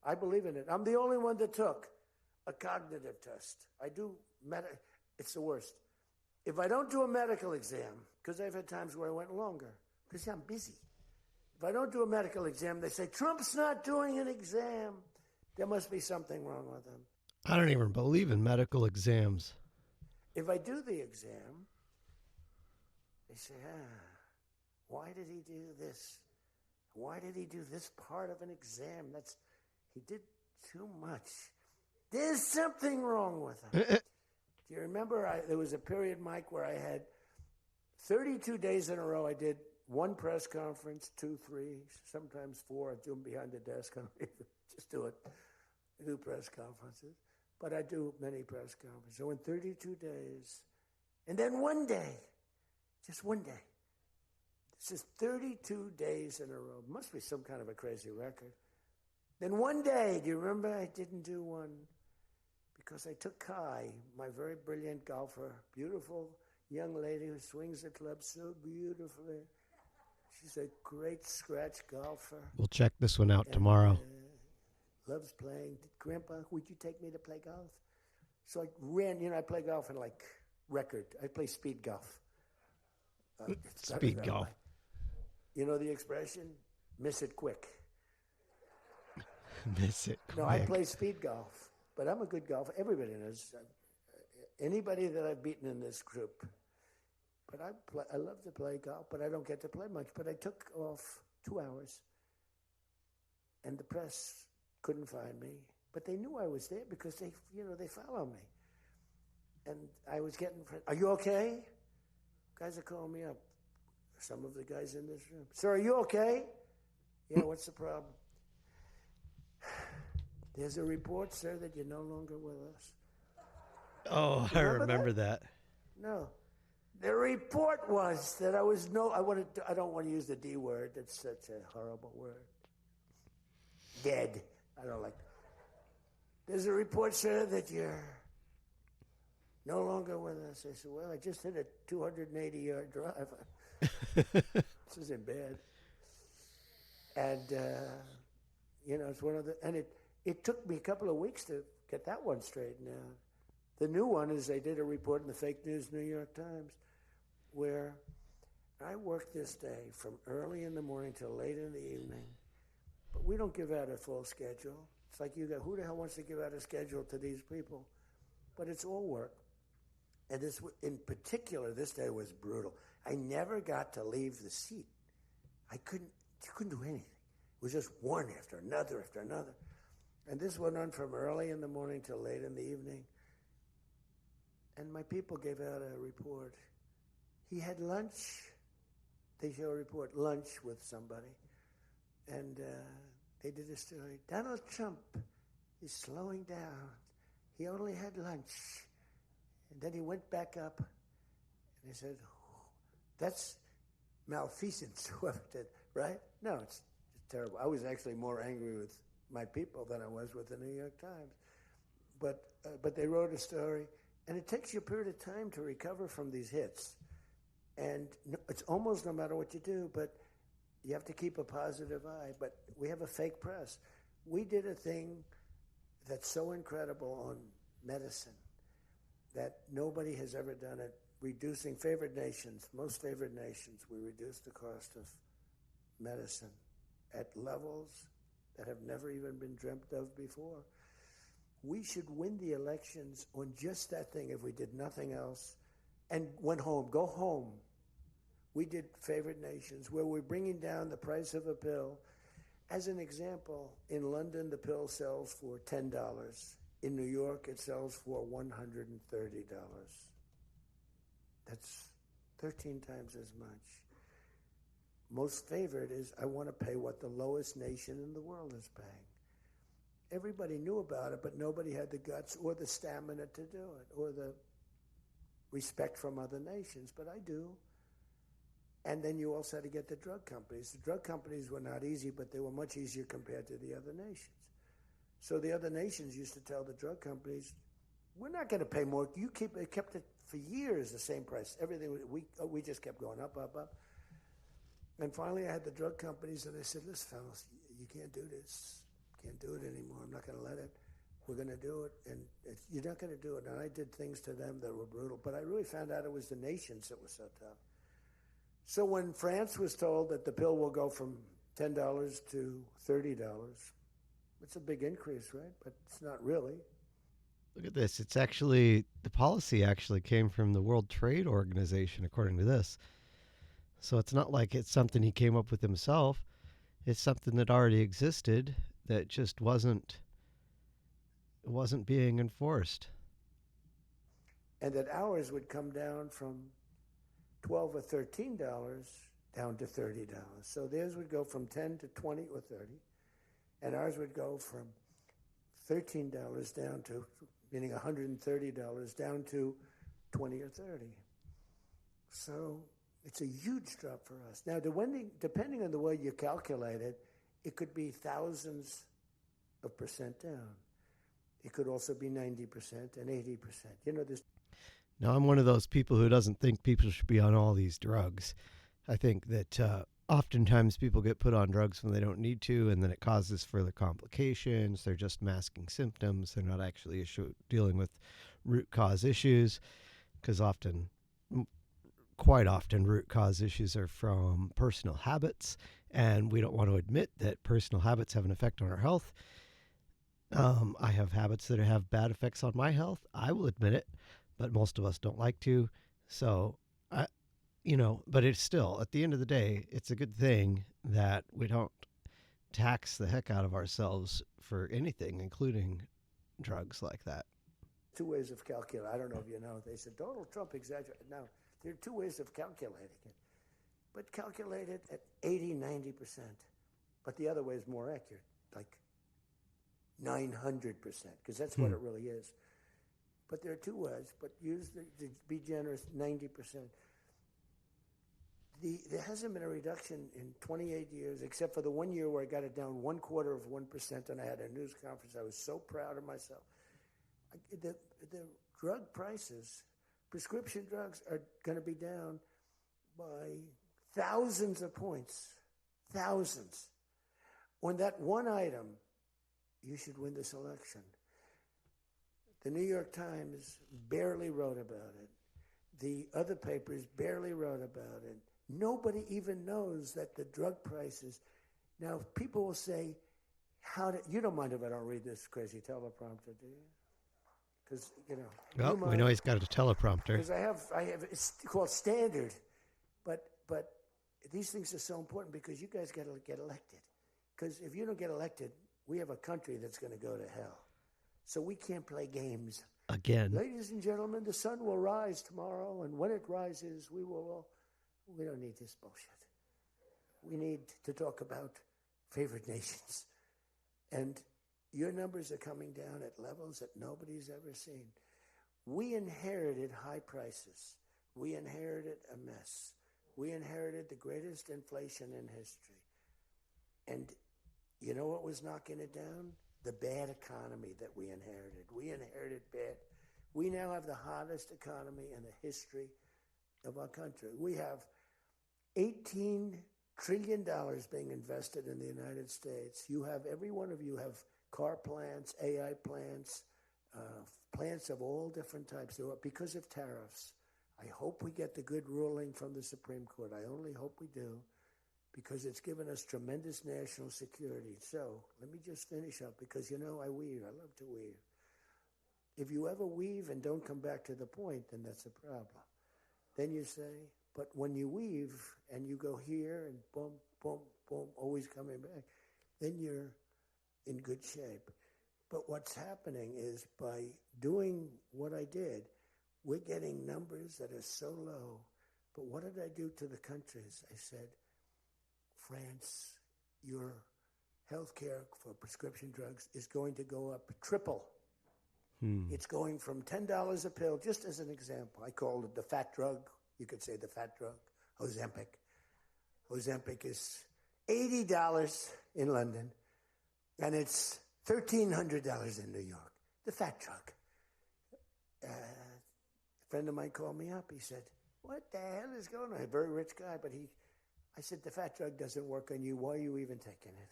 I believe in it. I'm the only one that took a cognitive test. I do, it's the worst. If I don't do a medical exam, because I've had times where I went longer, because I'm busy. If I don't do a medical exam, they say, Trump's not doing an exam. There must be something wrong with him. I don't even believe in medical exams. If I do the exam, they say, why did he do this? Why did he do this part of an exam? He did too much. There's something wrong with him. Do you remember there was a period, Mike, where I had 32 days in a row I did one press conference, 2, 3, sometimes 4. I'd do them behind the desk. I don't even just do it. I do press conferences. But I do many press conferences. So in 32 days, and then one day, just one day. This is 32 days in a row. Must be some kind of a crazy record. Then one day, do you remember I didn't do one? Because I took Kai, my very brilliant golfer, beautiful young lady who swings the club so beautifully. She's a great scratch golfer. We'll check this one out tomorrow. Loves playing. Grandpa, would you take me to play golf? So I ran, I play golf in like record. I play speed golf. Speed golf. You know the expression? Miss it quick. Miss it quick. No, I play speed golf, but I'm a good golfer. Everybody knows. Anybody that I've beaten in this group. But I love to play golf, but I don't get to play much. But I took off 2 hours, and the press couldn't find me. But they knew I was there because they follow me. And I was getting, are you okay? Guys are calling me up. Some of the guys in this room. Sir, are you okay? Yeah, what's the problem? There's a report, sir, that you're no longer with us. Oh, I remember that. No. The report was that I don't want to use the D word. It's such a horrible word. Dead. I don't like it. There's a report, sir, that you're no longer with us. I said, well, I just hit a 280-yard drive. This isn't bad. And, it's one of the, and it took me a couple of weeks to get that one straightened out. The new one is they did a report in the fake news New York Times where I worked this day from early in the morning till late in the evening, but we don't give out a full schedule. It's like who the hell wants to give out a schedule to these people? But it's all work. And this, in particular, this day was brutal. I never got to leave the seat. You couldn't do anything. It was just one after another after another. And this went on from early in the morning till late in the evening. And my people gave out a report. He had lunch. They show a report, lunch with somebody. And they did a story. Donald Trump is slowing down. He only had lunch. And then he went back up. And they said, that's malfeasance, whoever did, right? No, it's terrible. I was actually more angry with my people than I was with the New York Times. But they wrote a story. And it takes you a period of time to recover from these hits. And it's almost no matter what you do, but you have to keep a positive eye. But we have a fake press. We did a thing that's so incredible on medicine that nobody has ever done it. Reducing favored nations, most favored nations, we reduced the cost of medicine at levels that have never even been dreamt of before. We should win the elections on just that thing if we did nothing else and went home. Go home. We did favored nations where we're bringing down the price of a pill. As an example, in London, the pill sells for $10. In New York, it sells for $130. That's 13 times as much. Most favored is I want to pay what the lowest nation in the world is paying. Everybody knew about it, but nobody had the guts or the stamina to do it, or the respect from other nations, but I do. And then you also had to get the drug companies. The drug companies were not easy, but they were much easier compared to the other nations. So the other nations used to tell the drug companies, we're not going to pay more. It kept it for years the same price. Everything, we just kept going up, up, up. And finally I had the drug companies, and I said, listen, fellas, you can't do this. Can't do it anymore. I'm not going to let it. We're going to do it, and you're not going to do it. And I did things to them that were brutal, but I really found out it was the nations that were so tough. So when France was told that the pill will go from $10 to $30, it's a big increase, right? But it's not really. Look at this. It's actually, the policy actually came from the World Trade Organization, according to this. So it's not like it's something he came up with himself. It's something that already existed that just wasn't being enforced. and that ours would come down from $12 or $13 down to $30. So theirs would go from 10 to 20 or 30, and ours would go from $13 down to, meaning $130 down to 20 or 30. So it's a huge drop for us. Now, depending on the way you calculate it, it could be thousands of percent down. It could also be 90% and 80%. You know, this. Now, I'm one of those people who doesn't think people should be on all these drugs. I think that oftentimes people get put on drugs when they don't need to, and then it causes further complications. They're just masking symptoms. They're not actually dealing with root cause issues, because quite often, root cause issues are from personal habits, and we don't want to admit that personal habits have an effect on our health. I have habits that have bad effects on my health. I will admit it, but most of us don't like to. So, but it's still, at the end of the day, it's a good thing that we don't tax the heck out of ourselves for anything, including drugs like that. Two ways of calculating. I don't know if you know. They said Donald Trump exaggerated. Now, there are two ways of calculating it, but calculate it at 80, 90%. But the other way is more accurate, like 900%, because that's what it really is. But there are two ways, but use to be generous, 90%. There hasn't been a reduction in 28 years, except for the 1 year where I got it down 0.25%, and I had a news conference. I was so proud of myself. The drug prices, prescription drugs, are going to be down by thousands of points. Thousands. On that one item, you should win this election. The New York Times barely wrote about it. The other papers barely wrote about it. Nobody even knows that the drug prices. Now, people will say, you don't mind if I don't read this crazy teleprompter, do you? Because, Well, we know he's got a teleprompter. Because I have, it's called standard. But these things are so important because you guys got to get elected. Because if you don't get elected, we have a country that's going to go to hell. So we can't play games. Again. Ladies and gentlemen, the sun will rise tomorrow, and when it rises, we don't need this bullshit. We need to talk about favored nations. And your numbers are coming down at levels that nobody's ever seen. We inherited high prices. We inherited a mess. We inherited the greatest inflation in history. And you know what was knocking it down? The bad economy that we inherited. We inherited bad. We now have the hottest economy in the history of our country. We have $18 trillion being invested in the United States. Every one of you have car plants, AI plants, plants of all different types. Because of tariffs. I hope we get the good ruling from the Supreme Court. I only hope we do, because it's given us tremendous national security. So let me just finish up, because I weave. I love to weave. If you ever weave and don't come back to the point, then that's a problem. Then you say, but when you weave and you go here and boom, boom, boom, always coming back, then you're in good shape. But what's happening is, by doing what I did, we're getting numbers that are so low. But what did I do to the countries? I said, France, your health care for prescription drugs is going to go up triple. It's going from $10 a pill, just as an example. I called it the fat drug. You could say the fat drug, Ozempic. Ozempic is $80 in London, and it's $1,300 in New York. The fat drug. A friend of mine called me up. He said, what the hell is going on? A very rich guy, but I said, the fat drug doesn't work on you. Why are you even taking it?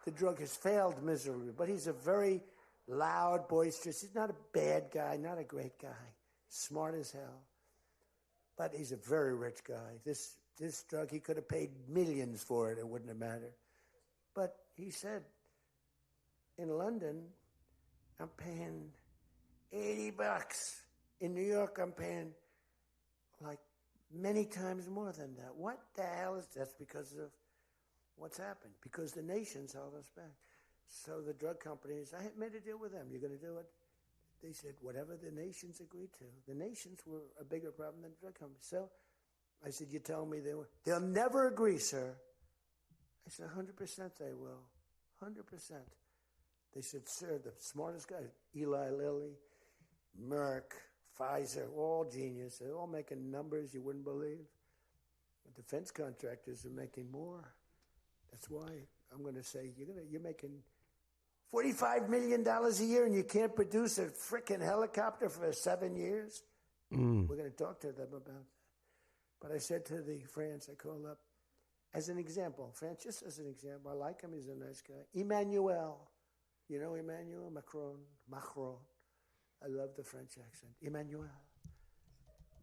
The drug has failed miserably, but he's a very loud, boisterous. He's not a bad guy, not a great guy. Smart as hell. But he's a very rich guy. This drug, he could have paid millions for it. It wouldn't have mattered. But he said, in London, I'm paying $80. In New York, I'm paying like many times more than that. What the hell is that? That's because of what's happened. Because the nations held us back. So the drug companies, I made a deal with them. You're going to do it? They said, whatever the nations agreed to. The nations were a bigger problem than the drug companies. So I said, you tell me they'll never agree, sir. I said, 100% they will. 100%. They said, sir, the smartest guys, Eli Lilly, Merck, Pfizer, all genius. They're all making numbers you wouldn't believe. The defense contractors are making more. That's why I'm going to say, you're making $45 million a year and you can't produce a frickin' helicopter for 7 years? We're going to talk to them about that. But I said to the France, I called up, as an example, France, just as an example, I like him, he's a nice guy. Emmanuel, you know Emmanuel Macron? I love the French accent. Emmanuel.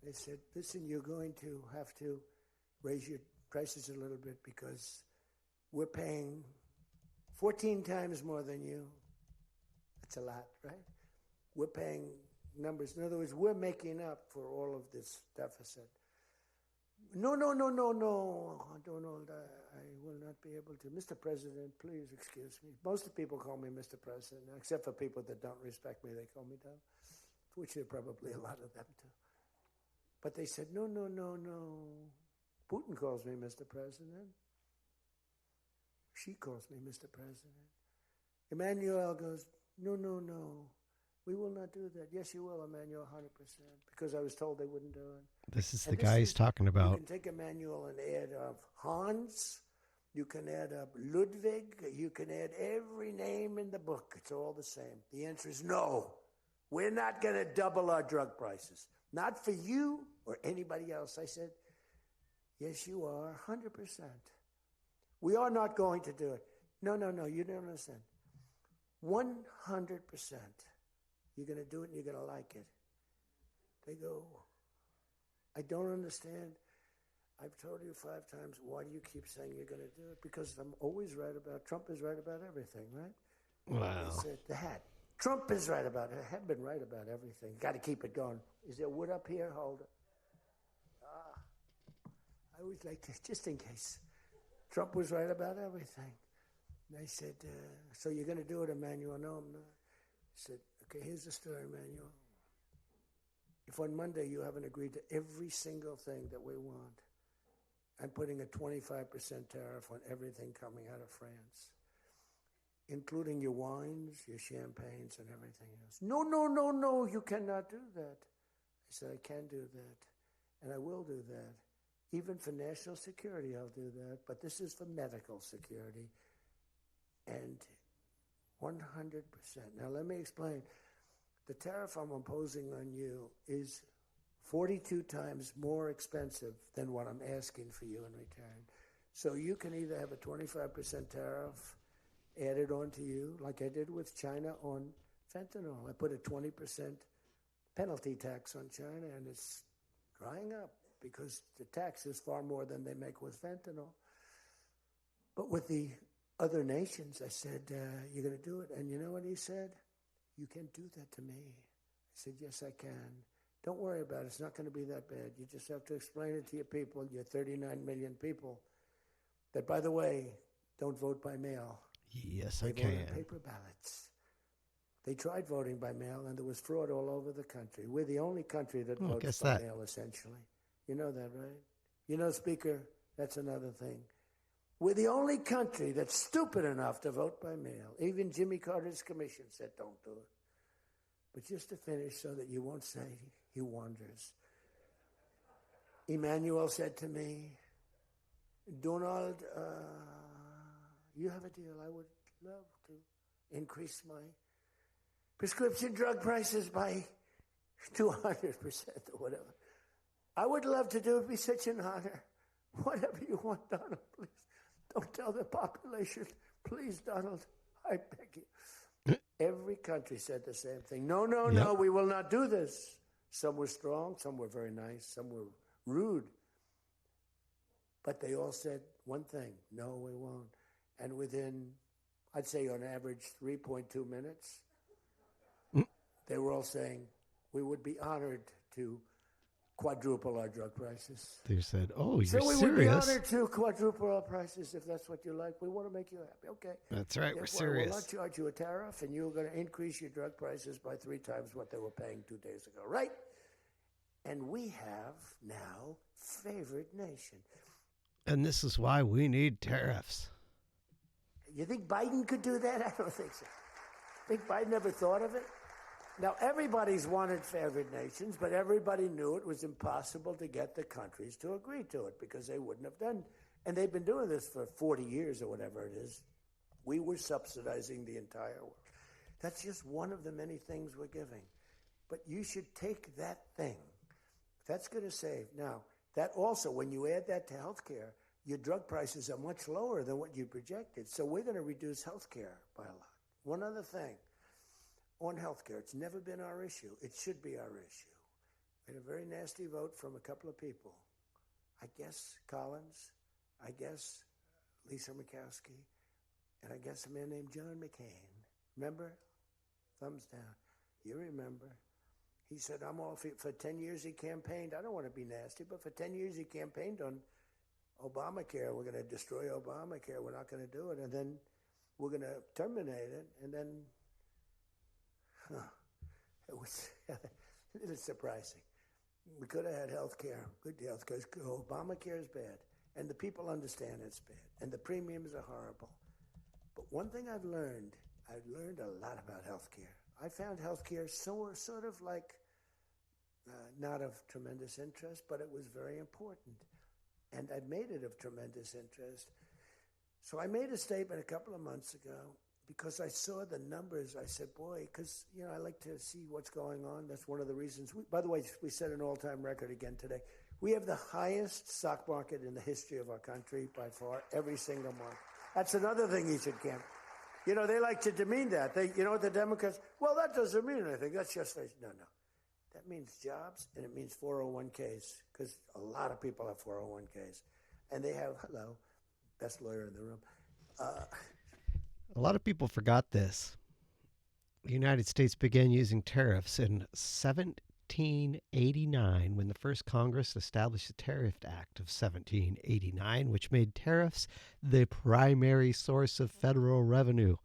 They said, listen, you're going to have to raise your prices a little bit because we're paying 14 times more than you. That's a lot, right? We're paying numbers. In other words, we're making up for all of this deficit. No, Donald, I will not be able to. Mr. President, please excuse me. Most of the people call me Mr. President, except for people that don't respect me. They call me Donald, which there are probably a lot of them too. But they said, no. Putin calls me Mr. President. She calls me Mr. President. Emmanuel goes, no. We will not do that. Yes, you will, Emmanuel, 100%. Because I was told they wouldn't do it. This is the guy he's talking about. You can take Emmanuel and add up Hans. You can add up Ludwig. You can add every name in the book. It's all the same. The answer is no. We're not going to double our drug prices. Not for you or anybody else. I said, yes, you are, 100%. We are not going to do it. No, you don't understand. 100%. You're going to do it and you're going to like it. They go, I don't understand. I've told you 5 times, why do you keep saying you're going to do it? Because I'm always right about, Trump is right about everything, right? Wow. They said, the hat. Trump is right about it. I have been right about everything. Got to keep it going. Is there wood up here? Hold it. I always like to, just in case. Trump was right about everything. And I said, so you're going to do it, Emmanuel? No, I'm not. I said, okay, here's the story, Emmanuel. If on Monday you haven't agreed to every single thing that we want, I'm putting a 25% tariff on everything coming out of France, including your wines, your champagnes, and everything else. No, you cannot do that. I said, I can do that, and I will do that. Even for national security, I'll do that, but this is for medical security, and 100%. Now, let me explain. The tariff I'm imposing on you is 42 times more expensive than what I'm asking for you in return. So you can either have a 25% tariff added on to you, like I did with China on fentanyl. I put a 20% penalty tax on China, and it's drying up because the tax is far more than they make with fentanyl. But with the other nations, I said, you're going to do it. And you know what he said? You can't do that to me. I said, yes, I can. Don't worry about it. It's not going to be that bad. You just have to explain it to your people, your 39 million people, that, by the way, don't vote by mail. Yes, they I vote can. on paper ballots. They tried voting by mail, and there was fraud all over the country. We're the only country that votes by mail, essentially. You know that, right? You know, Speaker, that's another thing. We're the only country that's stupid enough to vote by mail. Even Jimmy Carter's commission said, don't do it. But just to finish so that you won't say he wanders. Emmanuel said to me, Donald, you have a deal. I would love to increase my prescription drug prices by 200% or whatever. I would love to do it. It'd be such an honor. Whatever you want, Donald, please. Don't tell the population. Please, Donald, I beg you. Every country said the same thing. No, we will not do this. Some were strong, some were very nice, some were rude. But they all said one thing, no, we won't. And within, I'd say on average, 3.2 minutes, they were all saying, we would be honored to quadruple our drug prices. They said, "Oh, you're So we serious?" would be honored to quadruple our prices if that's what you like. We want to make you happy. Okay. That's right. We're We'll serious. not charge you a tariff, and you're going to increase your drug prices by 3 times what they were paying 2 days ago, right? And we have now favored nation. And this is why we need tariffs. You think Biden could do that? I don't think so. Think Biden ever thought of it? Now, everybody's wanted favored nations, but everybody knew it was impossible to get the countries to agree to it because they wouldn't have done. And they've been doing this for 40 years or whatever it is. We were subsidizing the entire world. That's just one of the many things we're giving. But you should take that thing. That's going to save. Now, that also, when you add that to health care, your drug prices are much lower than what you projected. So we're going to reduce health care by a lot. One other thing. On health care, it's never been our issue. It should be our issue. We had a very nasty vote from a couple of people. I guess Collins, I guess Lisa Murkowski, and I guess a man named John McCain. Remember? Thumbs down. You remember. He said, I'm all for 10 years he campaigned. I don't want to be nasty, but for 10 years he campaigned on Obamacare. We're going to destroy Obamacare. We're not going to do it. And then we're going to terminate it. And then it was it is surprising. We could have had health care, good health care. Obamacare is bad, and the people understand it's bad, and the premiums are horrible. But one thing I've learned a lot about health care. I found health care sort of like not of tremendous interest, but it was very important, and I've made it of tremendous interest. So I made a statement a couple of months ago. Because I saw the numbers, I said, boy, because, I like to see what's going on. That's one of the reasons. By the way, we set an all-time record again today. We have the highest stock market in the history of our country by far, every single month. That's another thing you should camp. They like to demean that. What the Democrats, well, that doesn't mean anything. That's just, no. That means jobs, and it means 401ks, because a lot of people have 401ks. And they have, best lawyer in the room. A lot of people forgot this. The United States began using tariffs in 1789 when the first Congress established the Tariff Act of 1789, which made tariffs the primary source of federal revenue.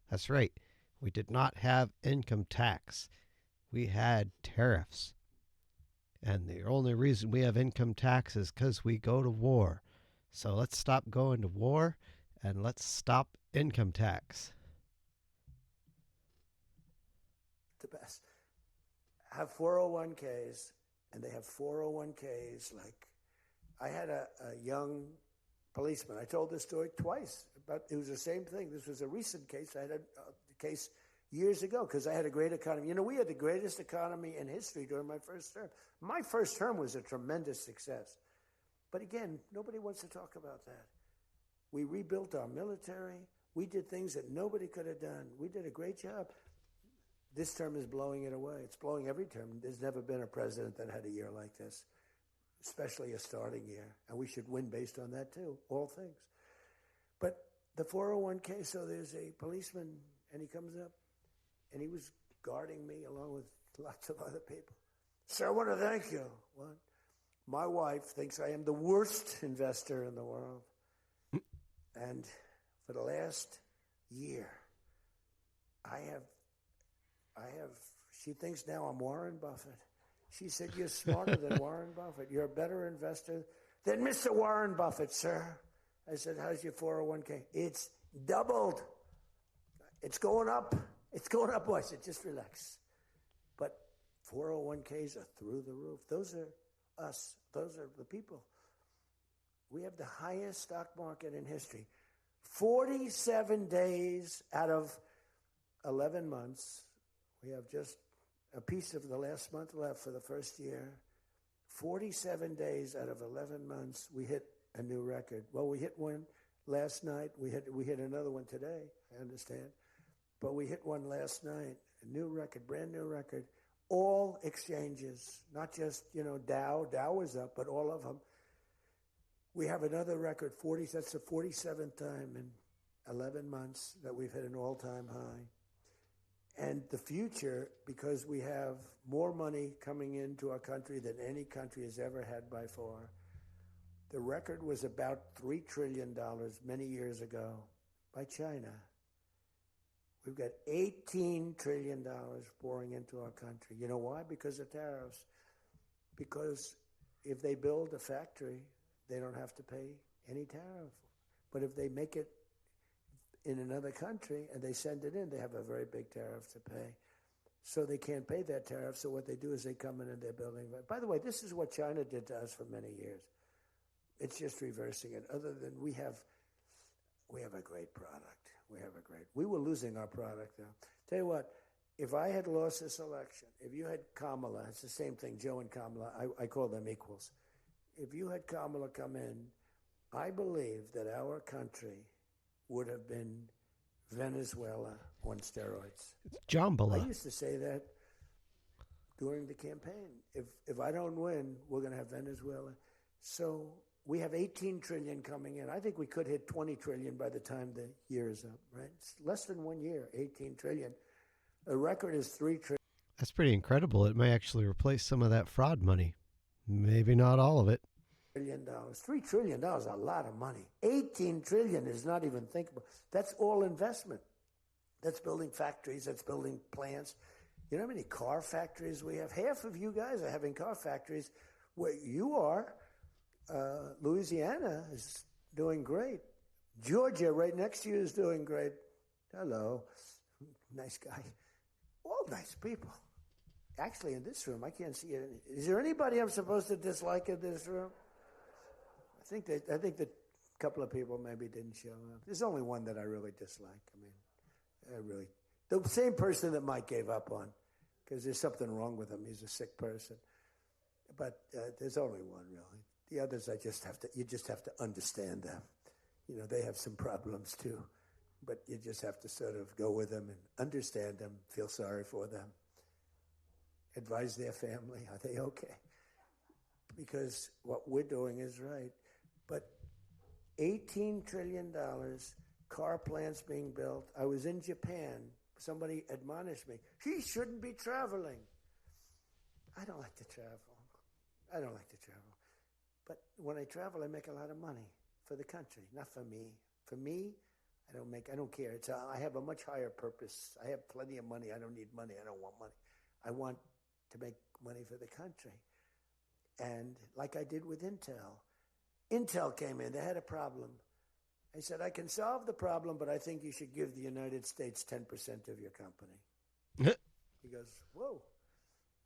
That's right. We did not have income tax. We had tariffs. And the only reason we have income tax is because we go to war. So let's stop going to war and let's stop income tax. The best. Have 401ks, and they have 401ks like I had a young policeman. I told this story twice, but it was the same thing. This was a recent case. I had a case years ago because I had a great economy. We had the greatest economy in history during my first term. My first term was a tremendous success. But again, nobody wants to talk about that. We rebuilt our military. We did things that nobody could have done. We did a great job. This term is blowing it away. It's blowing every term. There's never been a president that had a year like this, especially a starting year. And we should win based on that too, all things. But the 401k, so there's a policeman, and he comes up, and he was guarding me along with lots of other people. Sir, I want to thank you. What? My wife thinks I am the worst investor in the world. And for the last year, she thinks now I'm Warren Buffett. She said, you're smarter than Warren Buffett. You're a better investor than Mr. Warren Buffett, sir. I said, how's your 401k? It's doubled. It's going up. It's going up. I said, just relax. But 401ks are through the roof. Those are us. Those are the people. We have the highest stock market in history. 47 days out of 11 months. We have just a piece of the last month left for the first year. 47 days out of 11 months, we hit a new record. Well, we hit one last night. We hit another one today, I understand. But we hit one last night, a new record, brand new record. All exchanges, not just, Dow. Dow was up, but all of them. We have another record, that's the 47th time in 11 months that we've hit an all-time high. And the future, because we have more money coming into our country than any country has ever had by far. The record was about $3 trillion many years ago by China. We've got $18 trillion pouring into our country. You know why? Because of tariffs. Because if they build a factory, they don't have to pay any tariff. But if they make it in another country and they send it in, they have a very big tariff to pay. So they can't pay that tariff. So what they do is they come in and they're building. By the way, this is what China did to us for many years. It's just reversing it. Other than we have a great product. We were losing our product now. Tell you what, if I had lost this election, if you had Kamala, it's the same thing, Joe and Kamala, I call them equals. If you had Kamala come in, I believe that our country would have been Venezuela on steroids. Jambala. I used to say that during the campaign. If I don't win, we're going to have Venezuela. So we have 18 trillion coming in. I think we could hit 20 trillion by the time the year is up, right? It's less than 1 year, 18 trillion. The record is 3 trillion. That's pretty incredible. It may actually replace some of that fraud money. Maybe not all of it. $3 trillion is a lot of money. 18 trillion is not even thinkable. That's all investment. That's building factories. That's building plants. You know how many car factories we have? Half of you guys are having car factories where you are. Louisiana is doing great. Georgia, right next to you, is doing great. Hello. Nice guy. All nice people. Actually, in this room, I can't see it. Is there anybody I'm supposed to dislike in this room? I think that a couple of people maybe didn't show up. There's only one that I really dislike. The same person that Mike gave up on, because there's something wrong with him. He's a sick person. But there's only one, really. The others, you just have to understand them. You know, they have some problems too, but you just have to sort of go with them and understand them, feel sorry for them, advise their family, are they okay? Because what we're doing is right. But $18 trillion, car plants being built. I was in Japan. Somebody admonished me. He shouldn't be traveling. I don't like to travel. But when I travel, I make a lot of money for the country, not for me. For me, I don't care. I have a much higher purpose. I have plenty of money. I don't need money. I don't want money. I want to make money for the country. And like I did with Intel. Intel came in. They had a problem. I said, I can solve the problem, but I think you should give the United States 10% of your company. He goes, whoa.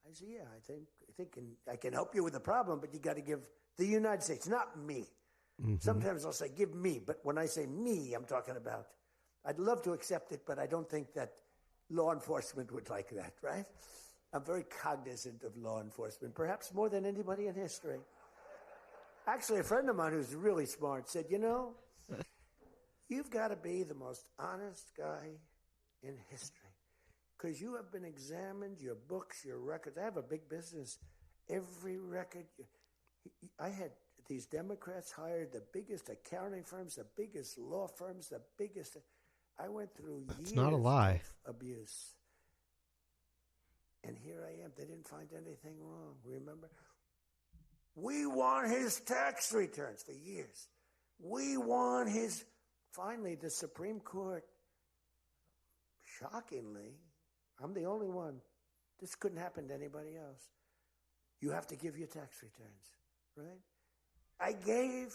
I said, yeah, I think I can help you with the problem, but you got to give the United States, not me. Mm-hmm. Sometimes I'll say, give me. But when I say me, I'm talking about, I'd love to accept it, but I don't think that law enforcement would like that, right? I'm very cognizant of law enforcement, perhaps more than anybody in history. Actually, a friend of mine who's really smart said, you know, you've got to be the most honest guy in history because you have been examined, your books, your records. I have a big business. Every record. I had these Democrats hired the biggest accounting firms, the biggest law firms, the biggest. I went through years not a lie. of abuse. And here I am. They didn't find anything wrong. Remember? We want his tax returns for years. We want his... Finally, the Supreme Court, shockingly, I'm the only one. This couldn't happen to anybody else. You have to give your tax returns, right? I gave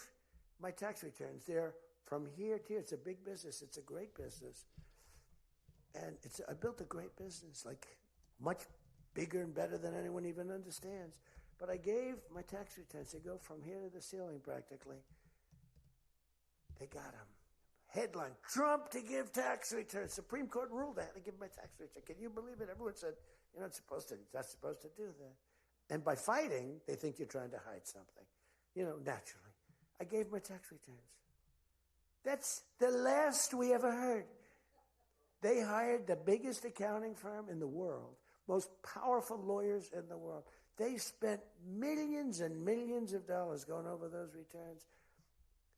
my tax returns. They're from here to here. It's a big business. It's a great business. And I built a great business, like much bigger and better than anyone even understands. But I gave my tax returns. They go from here to the ceiling practically. They got them. Headline, Trump to give tax returns. Supreme Court ruled I had to give my tax return. Can you believe it? Everyone said, you're not supposed to do that. And by fighting, they think you're trying to hide something. You know, naturally. I gave my tax returns. That's the last we ever heard. They hired the biggest accounting firm in the world, most powerful lawyers in the world. They spent millions and millions of dollars going over those returns.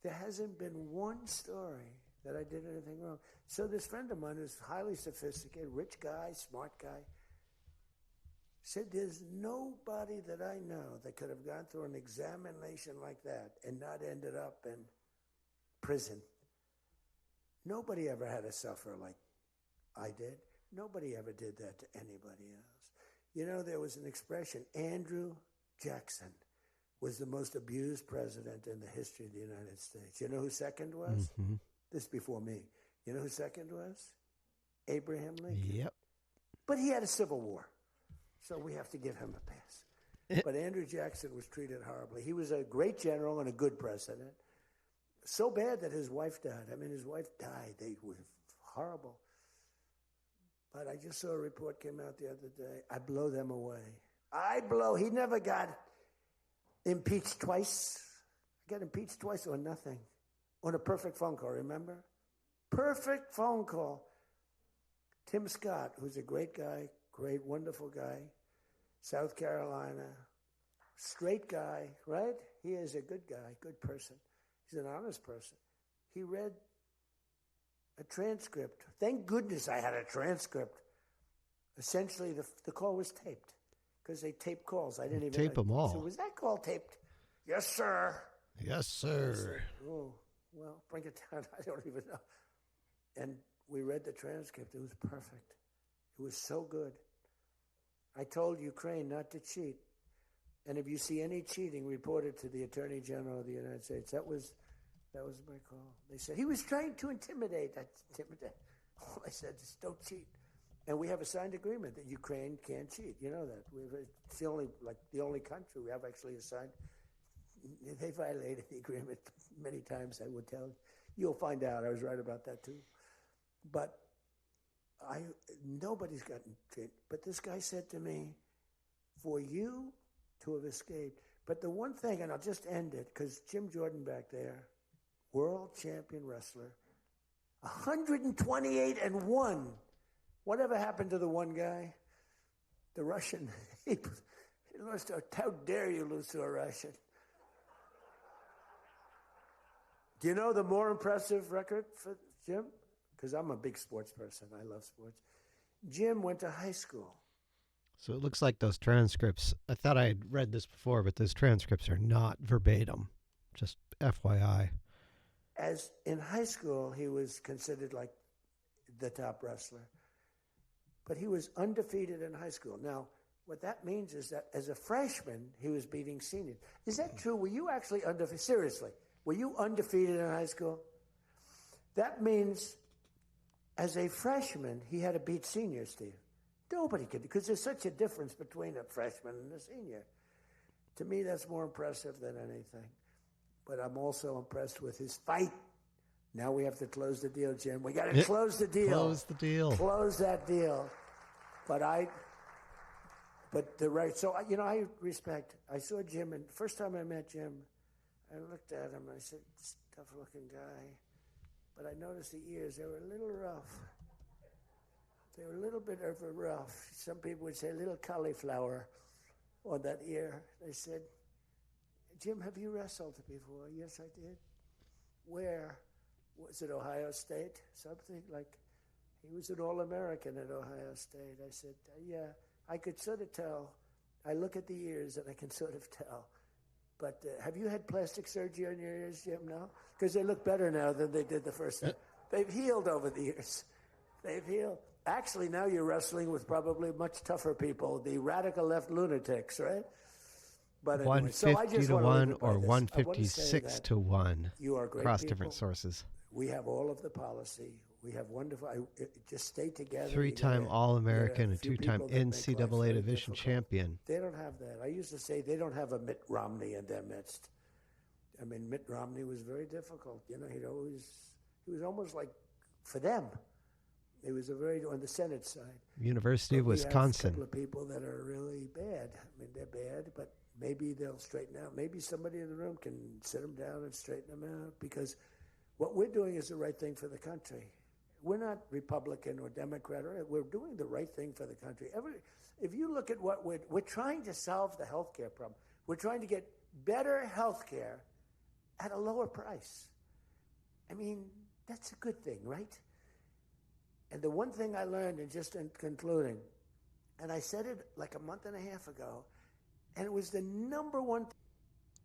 There hasn't been one story that I did anything wrong. So this friend of mine who's highly sophisticated, rich guy, smart guy, said there's nobody that I know that could have gone through an examination like that and not ended up in prison. Nobody ever had to suffer like I did. Nobody ever did that to anybody else. You know, there was an expression, Andrew Jackson was the most abused president in the history of the United States. You know who second was? Mm-hmm. This before me. You know who second was? Abraham Lincoln. Yep. But he had a civil war, so we have to give him a pass. But Andrew Jackson was treated horribly. He was a great general and a good president. So bad that his wife died. I mean, his wife died. They were horrible. But I just saw a report came out the other day. I blow them away. He never got impeached twice. I got impeached twice on nothing. On a perfect phone call, remember? Perfect phone call. Tim Scott, who's a great guy, great, wonderful guy, South Carolina, straight guy, right? He is a good guy, good person. He's an honest person. He read a transcript. Thank goodness I had a transcript. Essentially, the call was taped because they tape calls. I didn't even tape them all. So was that call taped? Yes, sir. Yes, sir. Oh, well, bring it down. I don't even know. And we read the transcript. It was perfect. It was so good. I told Ukraine not to cheat. And if you see any cheating, report it to the Attorney General of the United States. That was my call. They said, he was trying to intimidate. I said, just don't cheat. And we have a signed agreement that Ukraine can't cheat. You know that. It's the only country we have actually assigned. They violated the agreement many times, I would tell you. You'll find out. I was right about that, too. But nobody's gotten cheated. But this guy said to me, for you to have escaped. But the one thing, and I'll just end it, because Jim Jordan back there, world champion wrestler, 128-1. Whatever happened to the one guy? The Russian. He lost to, how dare you lose to a Russian? Do you know the more impressive record for Jim? Because I'm a big sports person. I love sports. Jim went to high school. So it looks like those transcripts, I thought I had read this before, but those transcripts are not verbatim. Just FYI. As in high school, he was considered like the top wrestler. But he was undefeated in high school. Now, what that means is that as a freshman, he was beating seniors. Is that true? Were you actually undefeated? Seriously, were you undefeated in high school? That means as a freshman, he had to beat seniors, Steve. Nobody could, because there's such a difference between a freshman and a senior. To me, that's more impressive than anything. But I'm also impressed with his fight. Now we have to close the deal, Jim. We got to close the deal. Close the deal. Close that deal. I respect. I saw Jim, and the first time I met Jim, I looked at him, I said, tough-looking guy. But I noticed the ears, they were a little rough. They were a little bit of a rough. Some people would say a little cauliflower on that ear. They said, Jim, have you wrestled before? Yes, I did. Where? Was it Ohio State? Something like, he was an All-American at Ohio State. I said, yeah, I could sort of tell. I look at the ears and I can sort of tell. But have you had plastic surgery on your ears, Jim? No? Because they look better now than they did the first time. They've healed over the years. They've healed. Actually, now you're wrestling with probably much tougher people, the radical left lunatics, right? But anyway, 150 to 1 or 156 to 1 you are great across people. Different sources. We have all of the policy. We have wonderful. Just stay together. 3-time All-American and 2-time NCAA division champion. They don't have that. I used to say they don't have a Mitt Romney in their midst. I mean, Mitt Romney was very difficult. You know, he was almost like for them. He was on the Senate side. University of Wisconsin. We have a couple of people that are really bad. I mean, they're bad, but maybe they'll straighten out. Maybe somebody in the room can sit them down and straighten them out, because what we're doing is the right thing for the country. We're not Republican or Democrat. We're doing the right thing for the country. If you look at what we're trying to solve the health care problem. We're trying to get better health care at a lower price. I mean, That's a good thing, right? And the one thing I learned, and just in concluding, and I said it like a month and a half ago, and it was the number one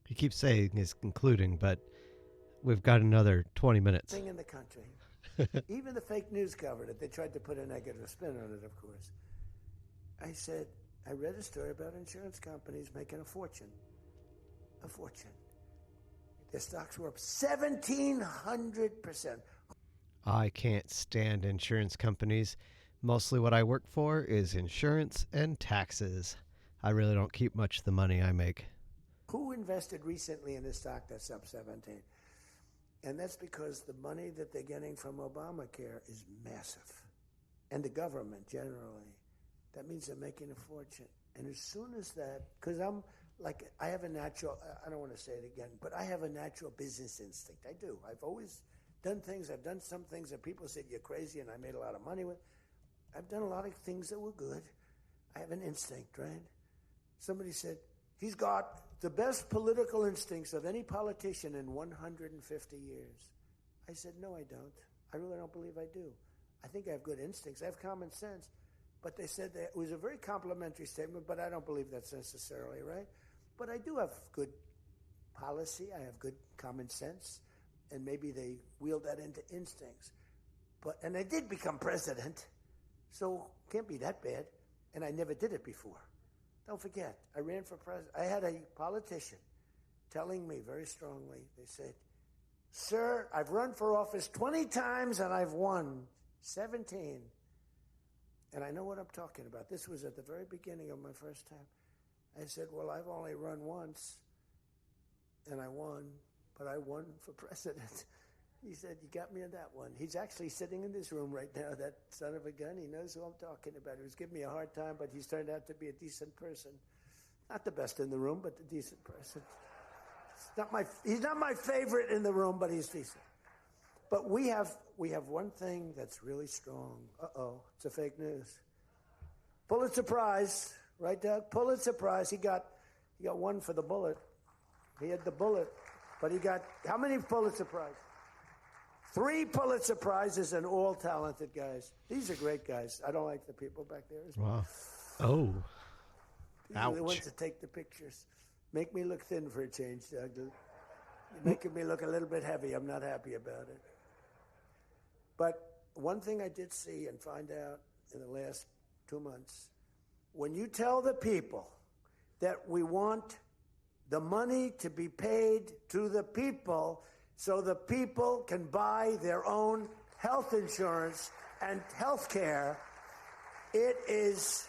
He keeps saying he's concluding, but we've got another 20 minutes. thing in the country. Even the fake news covered it. They tried to put a negative spin on it, of course. I said, I read a story about insurance companies making a fortune. A fortune. Their stocks were up 1,700%. I can't stand insurance companies. Mostly what I work for is insurance and taxes. I really don't keep much of the money I make. Who invested recently in a stock that's up 17? And that's because the money that they're getting from Obamacare is massive. And the government generally. That means they're making a fortune. And as soon as that, because I'm like, I have a natural, I don't want to say it again, but I have a natural business instinct. I do. I've always done things. I've done some things that people said you're crazy and I made a lot of money with. I've done a lot of things that were good. I have an instinct, right? Somebody said, he's got the best political instincts of any politician in 150 years. I said, no, I don't. I really don't believe I do. I think I have good instincts. I have common sense. But they said that it was a very complimentary statement, but I don't believe that's necessarily right. But I do have good policy. I have good common sense. And maybe they wheeled that into instincts. And I did become president, so can't be that bad. And I never did it before. Don't forget, I ran for president. I had a politician telling me very strongly, they said, sir, I've run for office 20 times and I've won 17. And I know what I'm talking about. This was at the very beginning of my first time. I said, well, I've only run once and I won, but I won for president. He said, you got me on that one. He's actually sitting in this room right now, that son of a gun. He knows who I'm talking about. He was giving me a hard time, but he's turned out to be a decent person. Not the best in the room, but a decent person. He's not my favorite in the room, but he's decent. But we have one thing that's really strong. Uh-oh, it's a fake news. Pulitzer Prize, right, Doug? Pulitzer Prize. He got one for the bullet. He had the bullet, but he got how many Pulitzer Prizes? 3 Pulitzer Prizes, and all talented guys. These are great guys. I don't like the people back there. Wow. Oh. These are the Ouch. ones that take the pictures. Make me look thin for a change, Doug. You're making me look a little bit heavy. I'm not happy about it. But one thing I did see and find out in the last 2 months, when you tell the people that we want the money to be paid to the people so the people can buy their own health insurance and health care, it's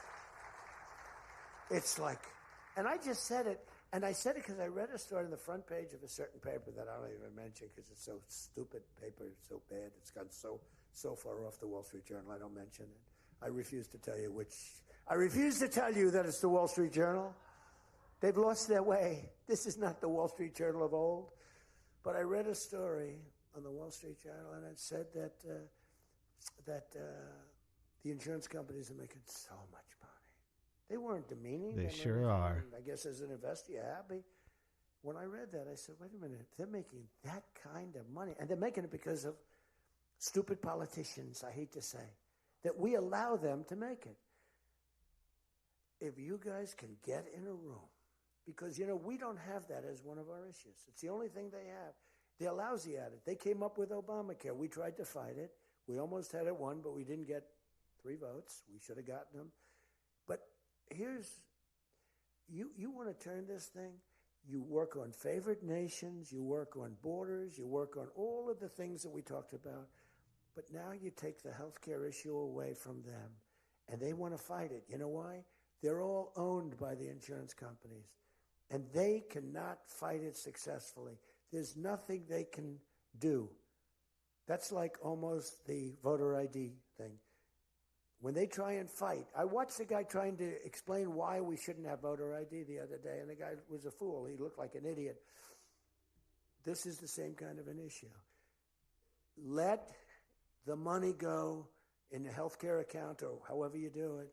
like, and I just said it, and I said it because I read a story on the front page of a certain paper that I don't even mention because it's so stupid paper, it's so bad, it's gone so far off the Wall Street Journal, I don't mention it. I refuse to tell you that it's the Wall Street Journal. They've lost their way. This is not the Wall Street Journal of old. But I read a story on the Wall Street Journal, and it said that the insurance companies are making so much money. They weren't demeaning. They sure are. I guess as an investor, you're happy. When I read that, I said, wait a minute. They're making that kind of money. And they're making it because of stupid politicians, I hate to say, that we allow them to make it. If you guys can get in a room, because, we don't have that as one of our issues. It's the only thing they have. They're lousy at it. They came up with Obamacare. We tried to fight it. We almost had it won, but we didn't get 3 votes. We should have gotten them. But here's, you want to turn this thing, you work on favored nations, you work on borders, you work on all of the things that we talked about. But now you take the healthcare issue away from them, and they want to fight it. You know why? They're all owned by the insurance companies. And they cannot fight it successfully. There's nothing they can do. That's like almost the voter ID thing. When they try and fight, I watched the guy trying to explain why we shouldn't have voter ID the other day, and the guy was a fool. He looked like an idiot. This is the same kind of an issue. Let the money go in the healthcare account or however you do it.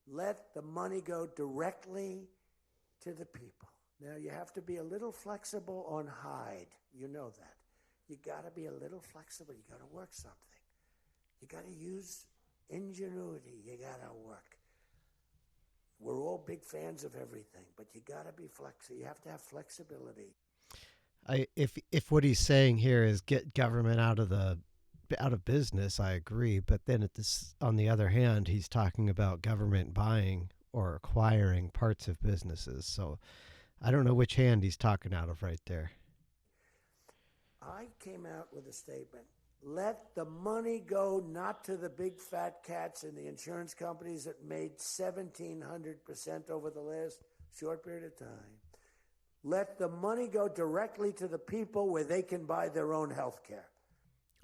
Let the money go directly to the people. Now, you have to be a little flexible on Hyde. You know that. you got to be a little flexible. You got to work something. You got to use ingenuity. You got to work. We're all big fans of everything, but you got to be flexible. You have to have flexibility. If what he's saying here is get government out of business, I agree. But then on the other hand, he's talking about government buying or acquiring parts of businesses. So I don't know which hand he's talking out of right there. I came out with a statement. Let the money go not to the big fat cats in the insurance companies that made 1,700% over the last short period of time. Let the money go directly to the people where they can buy their own health care.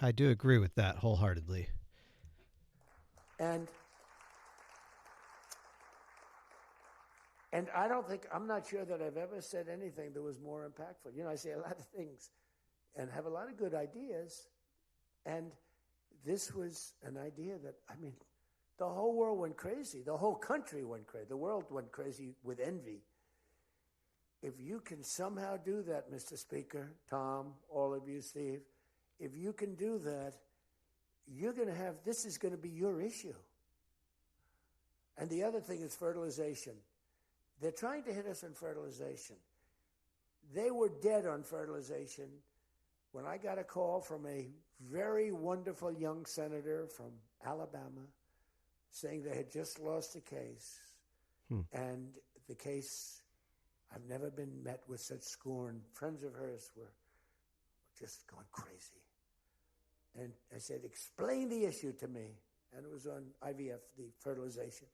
I do agree with that wholeheartedly. And I'm not sure that I've ever said anything that was more impactful. You know, I say a lot of things and have a lot of good ideas. And this was an idea that, the whole world went crazy. The whole country went crazy. The world went crazy with envy. If you can somehow do that, Mr. Speaker, Tom, all of you, Steve, if you can do that, this is going to be your issue. And the other thing is fertilization. They're trying to hit us on fertilization. They were dead on fertilization when I got a call from a very wonderful young senator from Alabama saying they had just lost a case. And the case, I've never been met with such scorn. Friends of hers were just going crazy. And I said, explain the issue to me. And it was on IVF, the fertilization.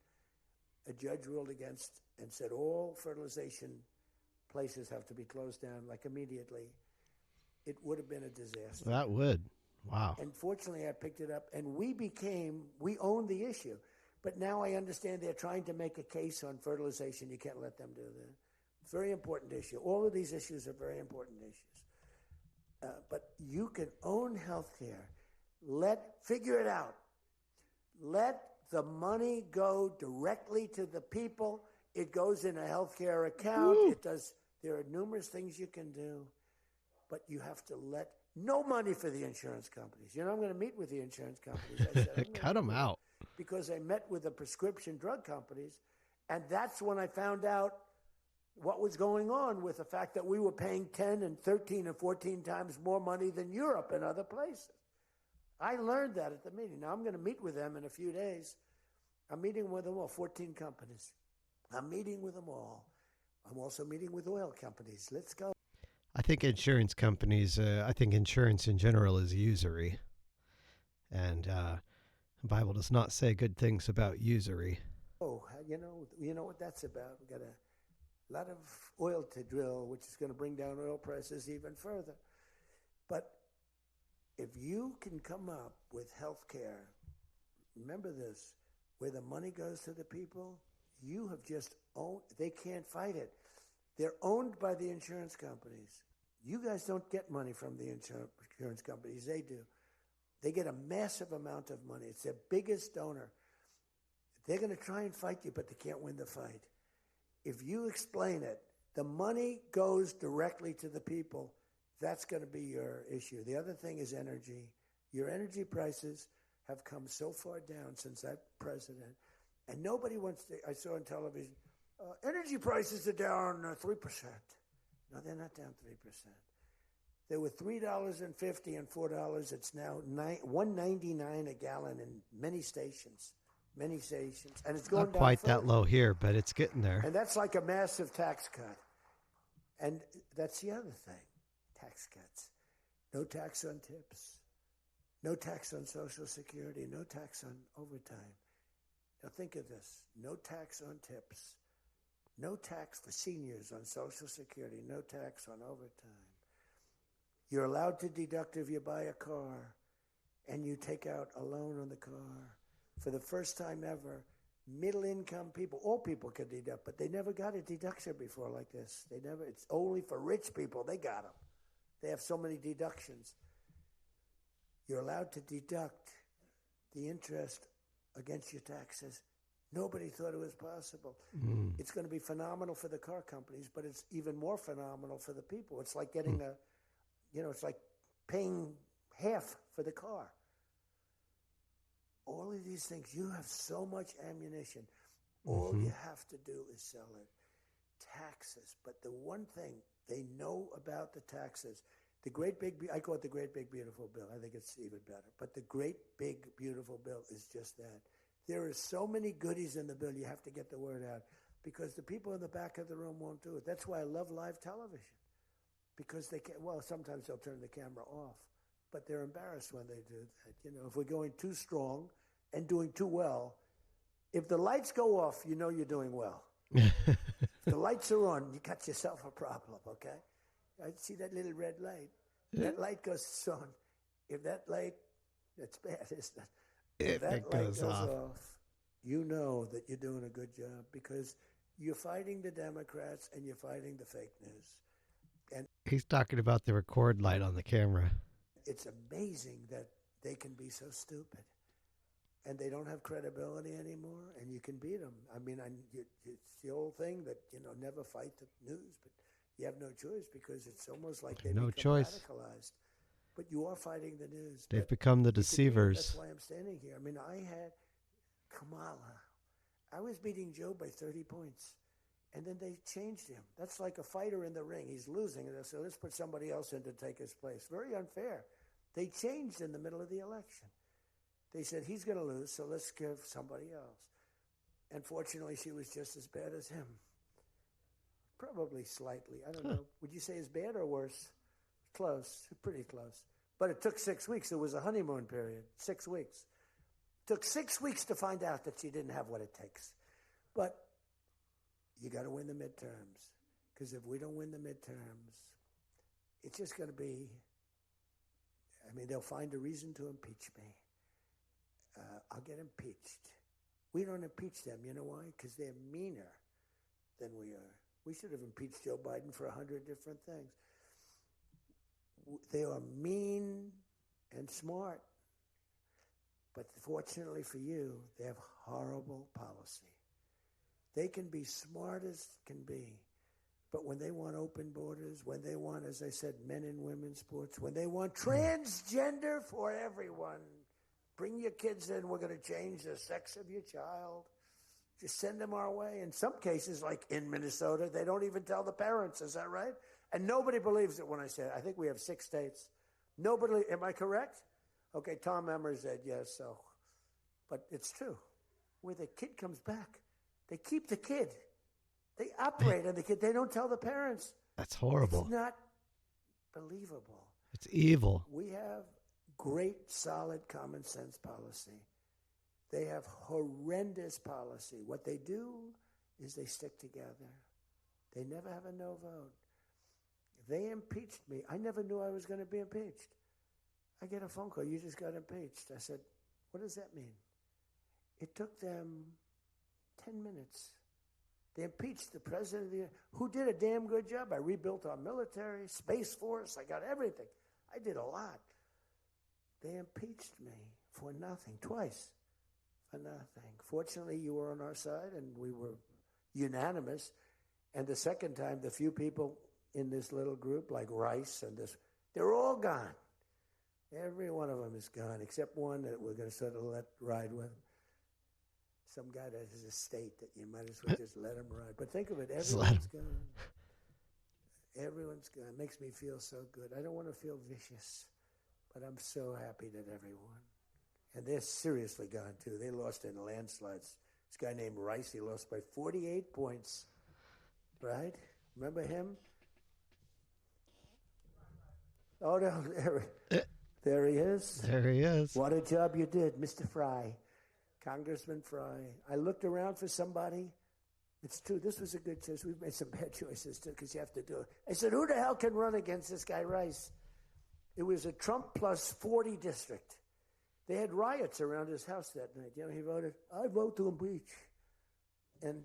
A judge ruled against and said all fertilization places have to be closed down, like immediately. It would have been a disaster. That would. Wow. And fortunately, I picked it up, and we owned the issue. But now I understand they're trying to make a case on fertilization. You can't let them do that. Very important issue. All of these issues are very important issues. But you can own health care. Figure it out. Let the money go directly to the people. It goes in a health care account. There are numerous things you can do. But you have to let no money for the insurance companies. You know, I'm going to meet with the insurance companies. I said, cut them out. Because I met with the prescription drug companies, and that's when I found out what was going on with the fact that we were paying 10 and 13 and 14 times more money than Europe and other places. I learned that at the meeting. Now I'm going to meet with them in a few days. I'm meeting with them all, 14 companies. I'm meeting with them all. I'm also meeting with oil companies. Let's go. I think insurance companies, I think insurance in general is usury. And the Bible does not say good things about usury. Oh, you know what that's about. We've got a lot of oil to drill, which is going to bring down oil prices even further. But if you can come up with health care, remember this, where the money goes to the people, you have just owned, they can't fight it. They're owned by the insurance companies. You guys don't get money from the insurance companies. They do. They get a massive amount of money. It's their biggest donor. They're going to try and fight you, but they can't win the fight. If you explain it, the money goes directly to the people. That's going to be your issue. The other thing is energy. Your energy prices have come so far down since I'm president, and nobody wants to. I saw on television, energy prices are down 3%. No, they're not down 3%. They were $3.50 and $4. It's now $1.99 a gallon in many stations, and it's going Not down quite further. that low here, but it's getting there. And that's like a massive tax cut. And that's the other thing, tax cuts. No tax on tips, no tax on Social Security, no tax on overtime. Now think of this, no tax on tips, no tax for seniors on Social Security, no tax on overtime. You're allowed to deduct if you buy a car and you take out a loan on the car. For the first time ever, middle-income people, all people could deduct, but they never got a deduction before like this. It's only for rich people. They got them. They have so many deductions. You're allowed to deduct the interest against your taxes. Nobody thought it was possible. It's going to be phenomenal for the car companies, but it's even more phenomenal for the people. It's like getting it's like paying half for the car. All of these things, you have so much ammunition. All you have to do is sell it. Taxes. But the one thing they know about the taxes, the great big, I call it the great big beautiful bill. I think it's even better. But the great big beautiful bill is just that. There are so many goodies in the bill, you have to get the word out. Because the people in the back of the room won't do it. That's why I love live television. Because they can't, well, sometimes they'll turn the camera off. But they're embarrassed when they do that. You know, if we're going too strong and doing too well, if the lights go off, you know you're doing well. If the lights are on, you got yourself a problem, okay? I see that little red light. That light goes on. If that light, that's bad, isn't it? If that light goes off, you know that you're doing a good job because you're fighting the Democrats and you're fighting the fake news. And he's talking about the record light on the camera. It's amazing that they can be so stupid. And they don't have credibility anymore, and you can beat them. I mean, it's the old thing that, you know, never fight the news, but you have no choice because it's almost like they become radicalized. But you are fighting the news. They've become the deceivers. That's why I'm standing here. I mean, I had Kamala. I was beating Joe by 30 points, and then they changed him. That's like a fighter in the ring. He's losing, and so let's put somebody else in to take his place. Very unfair. They changed in the middle of the election. They said, he's going to lose, so let's give somebody else. And fortunately, she was just as bad as him. Probably slightly. I don't know. Would you say as bad or worse? Close. Pretty close. But it took 6 weeks. It was a honeymoon period. 6 weeks. It took 6 weeks to find out that she didn't have what it takes. But you got to win the midterms. Because if we don't win the midterms, it's just going to be, I mean, they'll find a reason to impeach me. I'll get impeached. We don't impeach them. You know why? Because they're meaner than we are. We should have impeached Joe Biden for 100 different things. They are mean and smart. But fortunately for you, they have horrible policy. They can be smart as can be. But when they want open borders, when they want, as I said, men and women's sports, when they want transgender for everyone, bring your kids in. We're going to change the sex of your child. Just send them our way. In some cases, like in Minnesota, they don't even tell the parents. Is that right? And nobody believes it when I say it. I think we have 6 states. Nobody, am I correct? Okay, Tom Emmer said yes, so. But it's true. Where the kid comes back, they keep the kid. They operate on the kid. They don't tell the parents. That's horrible. It's not believable. It's evil. We have great, solid common sense policy. They have horrendous policy. What they do is they stick together. They never have a no vote. They impeached me. I never knew I was going to be impeached. I get a phone call. You just got impeached. I said, what does that mean? It took them 10 minutes. They impeached the president of the United States, who did a damn good job. I rebuilt our military, Space Force. I got everything. I did a lot. They impeached me for nothing, twice, for nothing. Fortunately, you were on our side, and we were unanimous. And the second time, the few people in this little group, like Rice and this, they're all gone. Every one of them is gone, except one that we're going to sort of let ride with. Some guy that has a state that you might as well just let him ride. But think of it, everyone's gone. Everyone's gone. It makes me feel so good. I don't want to feel vicious. But I'm so happy that everyone. And they're seriously gone, too. They lost in landslides. This guy named Rice, he lost by 48 points. Right? Remember him? Oh, no. There he is. There he is. What a job you did, Mr. Fry. Congressman Fry. I looked around for somebody. It's true. This was a good choice. We've made some bad choices, too, because you have to do it. I said, who the hell can run against this guy, Rice? It was a Trump plus 40 district. They had riots around his house that night. You know, he voted, I vote to impeach. And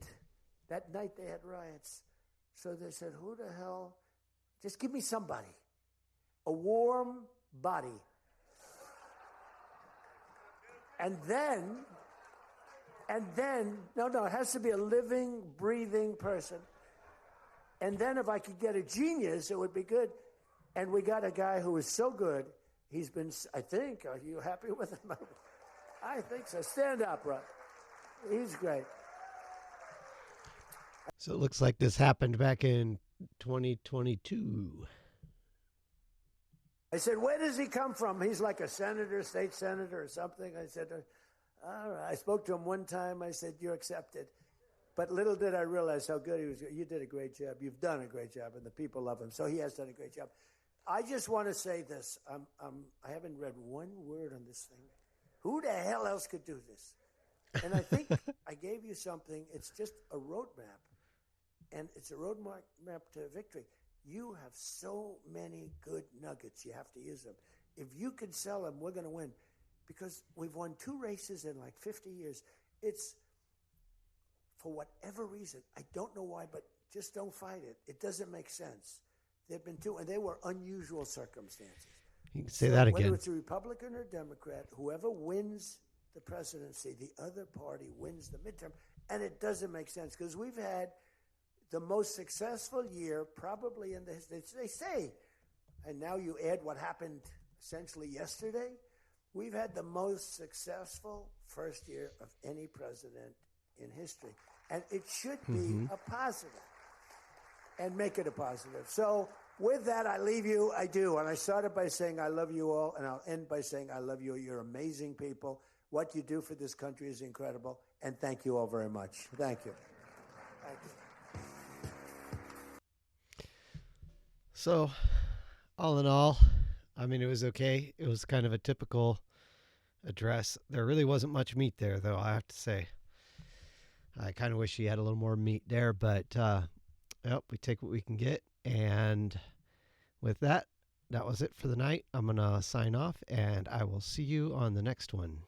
that night they had riots. So they said, who the hell? Just give me somebody. A warm body. And then, no, it has to be a living, breathing person. And then if I could get a genius, it would be good. And we got a guy who is so good. He's been, I think, are you happy with him? I think so. Stand up, bro. He's great. So it looks like this happened back in 2022. I said, where does he come from? He's like a senator, state senator or something. I said, all right. I spoke to him one time. I said, you're accepted. But little did I realize how good he was. You did a great job. You've done a great job, and the people love him. So he has done a great job. I just want to say this. I haven't read one word on this thing. Who the hell else could do this? And I think I gave you something. It's just a roadmap, and it's a roadmap to victory. You have so many good nuggets. You have to use them. If you can sell them, we're going to win, because we've won 2 races in like 50 years. It's, for whatever reason, I don't know why, but just don't fight it. It doesn't make sense. There've been 2, and they were unusual circumstances. You can say that again. Whether it's a Republican or Democrat, whoever wins the presidency, the other party wins the midterm, and it doesn't make sense, because we've had the most successful year probably in the history. They say, and now you add what happened essentially yesterday, we've had the most successful first year of any president in history. And it should be a positive, and make it a positive. So with that, I leave you. I do. And I started by saying I love you all, and I'll end by saying I love you. You're amazing people. What you do for this country is incredible. And thank you all very much. Thank you. Thank you. So, all in all, I mean, it was okay. It was kind of a typical address. There really wasn't much meat there, though, I have to say. I kind of wish he had a little more meat there, but we take what we can get. And with that, that was it for the night. I'm going to sign off, and I will see you on the next one.